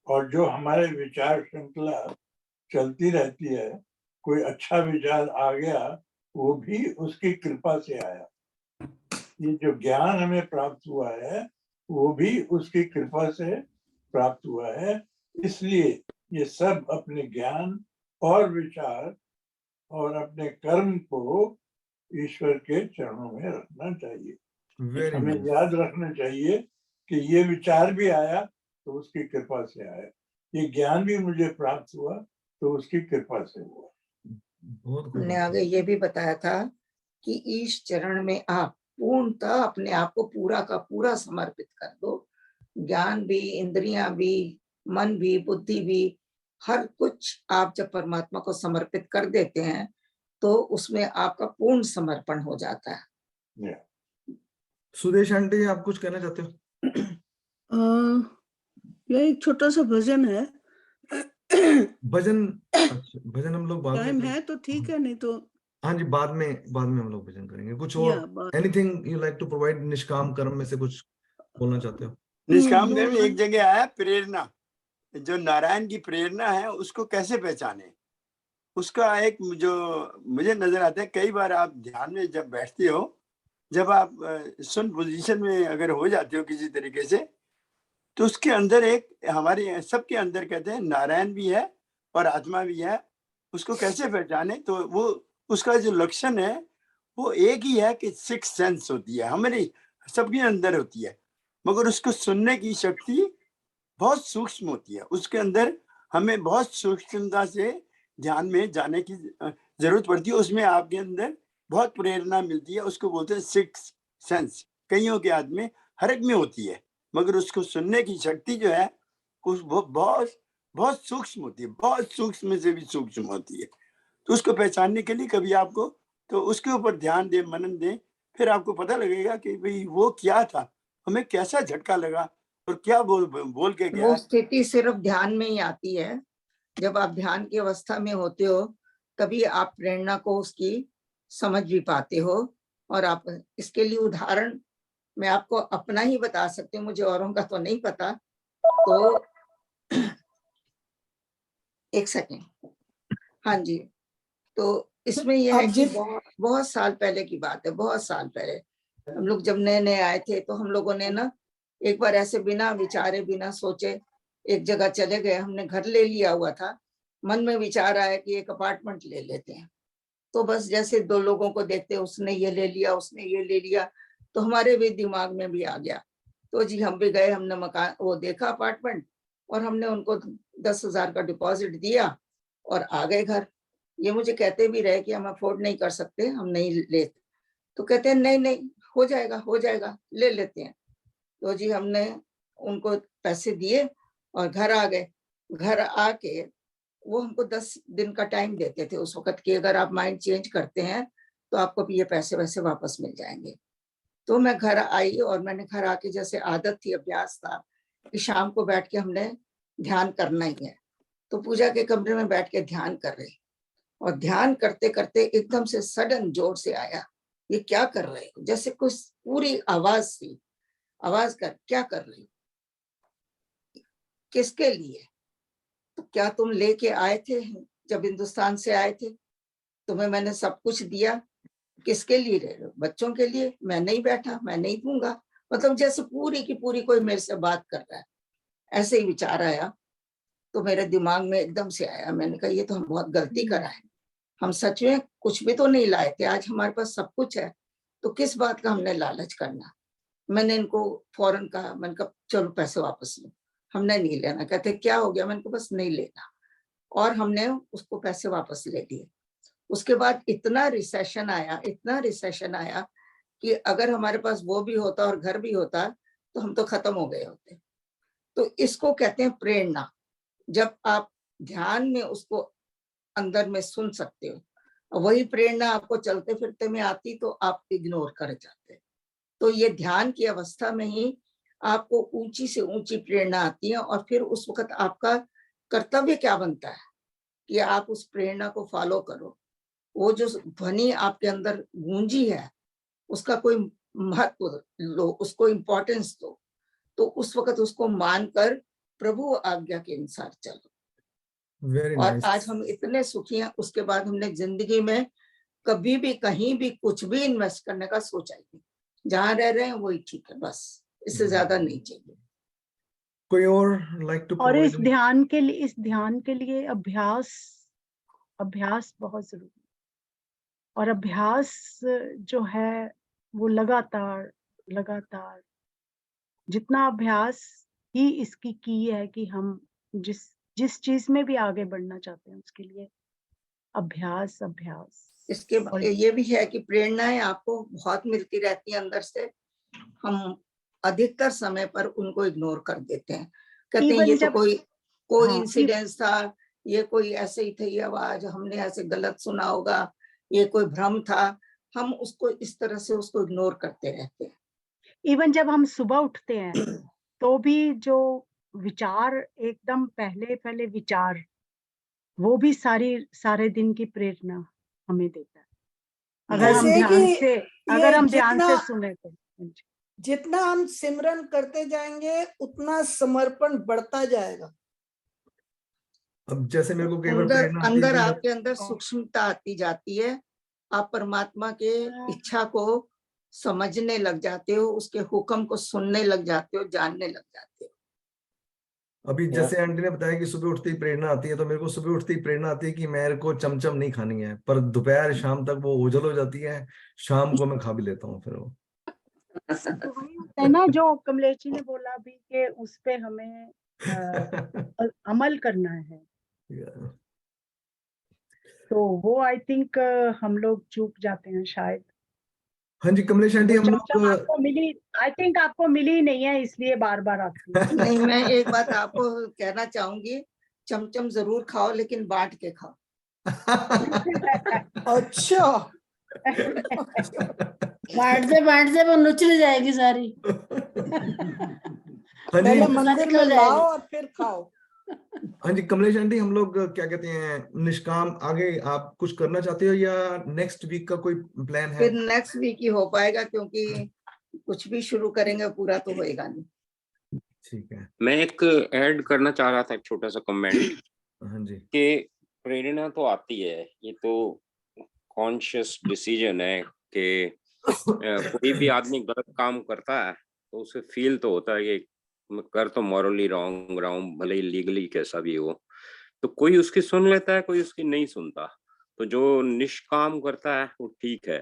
और जो हमारे विचार श्रृंखला चलती रहती है, कोई अच्छा विचार आ गया वो भी उसकी कृपा से आया। ये जो ज्ञान हमें प्राप्त हुआ है वो भी उसकी कृपा से प्राप्त हुआ है, इसलिए ये सब अपने ज्ञान और विचार और अपने कर्म को ईश्वर के चरणों में रखना चाहिए। हमें याद रखना चाहिए कि ये विचार भी आया तो उसकी कृपा से आया, ये ज्ञान भी मुझे प्राप्त हुआ तो उसकी कृपा से हुआ। हमने आगे ये भी बताया था कि इस चरण में आप पूर्णतः अपने आप को पूरा का पूरा समर्पित कर दो, ज्ञान भी, इंद्रियां भी, मन भी, बुद्धि भी, हर कुछ आप जब परमात्मा को समर्पित कर देते हैं तो उसमें आपका पूर्ण समर्पण हो जाता है। सुदेश आंटी, आप कुछ कहना चाहते हो? यह एक छोटा सा भजन है। भजन? अच्छा, भजन हम लोग बाद में टाइम है तो ठीक है, नहीं तो हाँ जी, बाद में हम लोग भजन करेंगे। कुछ और anything you like to provide? निष्काम कर्म में से कुछ बोलना चाहते हो? निष्काम कर्म एक जगह आया, प्रेरणा, जो नारायण की प्रेरणा है उसको कैसे पहचाने, उसका एक जो मुझे नजर आता है, कई बार आप ध्यान में जब बैठते हो, जब आप सुन पोजीशन में अगर हो जाते हो किसी तरीके से, तो उसके अंदर एक, हमारे सबके अंदर कहते हैं नारायण भी है और आत्मा भी है। उसको कैसे पहचाने? तो वो उसका जो लक्षण है वो एक ही है कि सिक्स सेंस होती है, हमारी सबके अंदर होती है, मगर उसको सुनने की शक्ति बहुत सूक्ष्म होती है। उसके अंदर हमें बहुत सूक्ष्मता से ध्यान में जाने की जरूरत पड़ती है। उसमें आपके अंदर बहुत प्रेरणा मिलती है, उसको बोलते हैं सिक्स सेंस। कईयों के आदमी हर एक में होती है, मगर उसको सुनने की शक्ति जो है उस बहुत बहुत सूक्ष्म होती है, बहुत सूक्ष्म से भी सूक्ष्म होती है। तो उसको पहचानने के लिए कभी आपको तो उसके ऊपर ध्यान दें, मनन दें, फिर आपको पता लगेगा कि भाई वो क्या था, हमें कैसा झटका लगा और क्या बोल के गया। वो स्थिति सिर्फ ध्यान में ही आती है। जब आप ध्यान की अवस्था में होते हो तभी आप प्रेरणा को उसकी समझ भी पाते हो। और आप इसके लिए उदाहरण मैं आपको अपना ही बता सकती हूँ, मुझे औरों का तो नहीं पता। तो एक सेकेंड। हाँ जी, तो इसमें यह है कि बहुत साल पहले की बात है, बहुत साल पहले हम लोग जब नए नए आए थे तो हम लोगों ने ना एक बार ऐसे बिना विचारे बिना सोचे एक जगह चले गए। हमने घर ले लिया हुआ था, मन में विचार आया कि एक अपार्टमेंट ले लेते हैं। तो बस जैसे दो लोगों को देखते, उसने ये ले लिया, उसने ये ले लिया, तो हमारे भी दिमाग में भी आ गया। तो जी हम भी गए, हमने मकान वो देखा अपार्टमेंट, और हमने उनको 10,000 का डिपॉजिट दिया और आ गए घर। ये मुझे कहते भी रहे कि हम अफोर्ड नहीं कर सकते, हम नहीं लेते। तो कहते हैं नहीं नहीं हो जाएगा, ले लेते हैं। तो जी हमने उनको पैसे दिए और घर आ गए। घर आके वो हमको 10 दिन का टाइम देते थे उस वक्त कि अगर आप माइंड चेंज करते हैं तो आपको भी ये पैसे वैसे वापस मिल जाएंगे। तो मैं घर आई और मैंने घर आके जैसे आदत थी, अभ्यास था कि शाम को बैठ के हमने ध्यान करना ही है। तो पूजा के कमरे में बैठ के ध्यान कर रहे और ध्यान करते करते एकदम से सडन जोर से आया, ये क्या कर रहे हो? जैसे कुछ पूरी आवाज थी, आवाज कर क्या कर रही हो, किसके लिए? तो क्या तुम लेके आए थे जब हिंदुस्तान से आए थे? तुम्हें मैंने सब कुछ दिया, किसके लिए ले रहे हो? बच्चों के लिए? मैं नहीं बैठा, मैं नहीं दूंगा। मतलब जैसे पूरी की पूरी कोई मेरे से बात कर रहा है, ऐसे ही विचार आया। तो मेरे दिमाग में एकदम से आया, मैंने कहा ये तो हम बहुत गलती करा है, हम सच में कुछ भी तो नहीं लाए थे, आज हमारे पास सब कुछ है, तो किस बात का हमने लालच करना। मैंने इनको फौरन कहा, मैंने कहा चलो पैसे वापस लो, हमने नहीं लेना। कहते क्या हो गया? मैंने कहा बस नहीं लेना, और हमने उसको पैसे वापस ले लिए। उसके बाद इतना रिसेशन आया कि अगर हमारे पास वो भी होता और घर भी होता तो हम तो खत्म हो गए होते। तो इसको कहते हैं प्रेरणा। जब आप ध्यान में उसको अंदर में सुन सकते हो, वही प्रेरणा आपको चलते फिरते में आती तो आप इग्नोर कर जाते। तो ये ध्यान की अवस्था में ही आपको ऊंची से ऊंची प्रेरणा आती है, और फिर उस वक्त आपका कर्तव्य क्या बनता है कि आप उस प्रेरणा को फॉलो करो। वो जो ध्वनि आपके अंदर गूंजी है उसका कोई महत्व लो, उसको इम्पोर्टेंस दो। तो उस वक्त उसको मानकर प्रभु आज्ञा के अनुसार चलो। वेरी और नाइस। आज हम इतने सुखी हैं। उसके बाद हमने जिंदगी में कभी भी कहीं भी कुछ भी इन्वेस्ट करने का सोचा ही नहीं। जहां रह रहे हैं वही ठीक है, बस इससे ज्यादा नहीं चाहिए। कोई और लाइक टू और इस प्रोवाइड? ध्यान के लिए अभ्यास बहुत जरूरी है। और अभ्यास जो है वो लगातार जितना अभ्यास ही इसकी की है कि हम जिस चीज में भी आगे बढ़ना चाहते हैं उसके लिए अभ्यास। इसके और ये भी है कि प्रेरणाएं आपको बहुत मिलती रहती हैं अंदर से, हम अधिकतर समय पर उनको इग्नोर कर देते हैं। कहते हैं ये तो कोई इंसिडेंस था, ये कोई ऐसे ही थी आवाज, हमने ऐसे गलत सुना होगा, ये कोई भ्रम था। हम उसको इस तरह से उसको इग्नोर करते रहते हैं। इवन जब हम सुबह उठते हैं तो भी जो विचार एकदम पहले विचार, वो भी सारे दिन की प्रेरणा हमें देता है। अगर हम ध्यान से सुने तो जितना हम सिमरन करते जाएंगे उतना समर्पण बढ़ता जाएगा। अब जैसे मेरे को कई बार प्रेरणा आती है अंदर कि आपके अंदर सूक्ष्मता आती जाती है, आप परमात्मा के इच्छा को समझने लग जाते हो, उसके हुक्म को सुनने लग जाते हो, जानने लग जाते हो। अभी जैसे आंटी ने बताया कि सुबह उठते ही प्रेरणा आती है, तो मेरे को सुबह उठते ही प्रेरणा आती है कि मेरे को चमचम नहीं खानी है, पर दोपहर शाम तक वो ओझल हो जाती है, शाम को मैं खा भी लेता हूँ फिर वो। तो वही होता है ना जो कमलेश जी ने बोला अभी कि उस पे हमें अमल करना है। तो वो आई थिंक हम लोग चूक जाते हैं शायद। हाँ जी कमलेश आंटी, हम लोग आपको मिली, आई थिंक आपको मिली नहीं है इसलिए बार आती है। नहीं, मैं एक बात आपको कहना चाहूंगी, चमचम जरूर खाओ लेकिन बांट के खाओ। अच्छा बांटते वो नुचल जाएगी सारी। हाँ जी पहले मंदिर में लाओ और फिर खाओ। हाँ जी कमलेश आंटी, हम लोग क्या कहते हैं निष्काम, आगे आप कुछ करना चाहते हो या नेक्स्ट वीक का कोई प्लान है? फिर नेक्स्ट वीक ही हो पाएगा, क्योंकि कुछ भी शुरू करेंगे पूरा तो होएगा नहीं। ठीक है। मैं एक ऐड करना चाह रहा था, एक छोटा सा कमेंट। हाँ जी। कि प्रेरणा तो आती है, ये तो कॉन्शियस डिसीजन है कि कोई भी आदमी गलत काम करता है तो उसे फील तो होता है कि मैं कर तो मॉरली रॉन्ग रहा हूँ, भले ही लीगली कैसा भी हो। तो कोई उसकी सुन लेता है, कोई उसकी नहीं सुनता। तो जो निष्काम करता है वो ठीक है।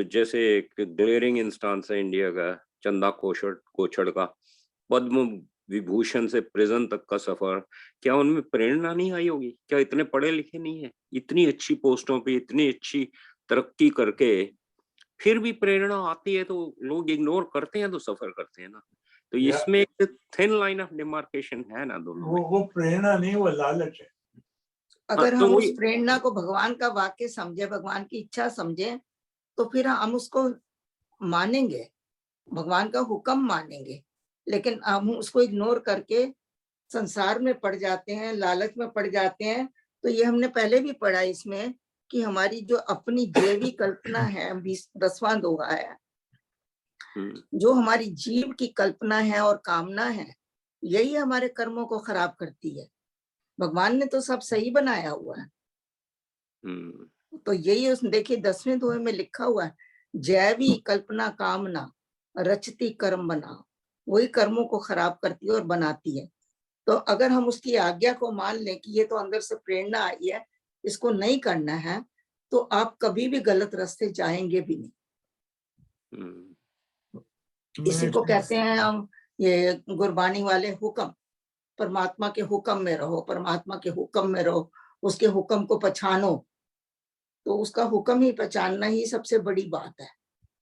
जैसे एक ग्लेयरिंग इंस्टांस है इंडिया का, चंदा कोछड़ का पद्म विभूषण से प्रिजन तक का सफर, क्या उनमें प्रेरणा नहीं आई होगी? क्या इतने पढ़े लिखे नहीं है, इतनी अच्छी पोस्टों पे इतनी अच्छी तरक्की करके फिर भी प्रेरणा आती है तो लोग इग्नोर करते हैं, तो सफर करते हैं ना। तो इसमें एक थिन लाइन ऑफ डिमार्केशन है ना दोनों में। वो प्रेरणा नहीं, वो लालच है। अगर हाँ, तो हम उस वही प्रेरणा को भगवान का वाक्य समझे, भगवान की इच्छा समझे, तो फिर हम उसको मानेंगे, भगवान का हुक्म मानेंगे। लेकिन हम उसको इग्नोर करके संसार में पड़ जाते हैं, लालच में पड़ जाते हैं। तो ये हमने पहले भी पढ़ा इसमें कि हमारी जो अपनी दैवी कल्पना है, 10वां दोहा है, जो हमारी जीव की कल्पना है और कामना है, यही हमारे कर्मों को खराब करती है। भगवान ने तो सब सही बनाया हुआ है। तो यही उस देखिए 10वें दोहे में लिखा हुआ है, जैवी कल्पना कामना रचती कर्म बना, वही कर्मों को खराब करती है और बनाती है। तो अगर हम उसकी आज्ञा को मान लें कि ये तो अंदर से प्रेरणा आई है, इसको नहीं करना है, तो आप कभी भी गलत रास्ते जाएंगे भी नहीं। इसी को कहते हैं हम, ये गुरबानी वाले हुक्म, परमात्मा के हुक्म में रहो, परमात्मा के हुक्म में रहो, उसके हुक्म को पहचानो। तो उसका हुक्म ही पहचानना ही सबसे बड़ी बात है।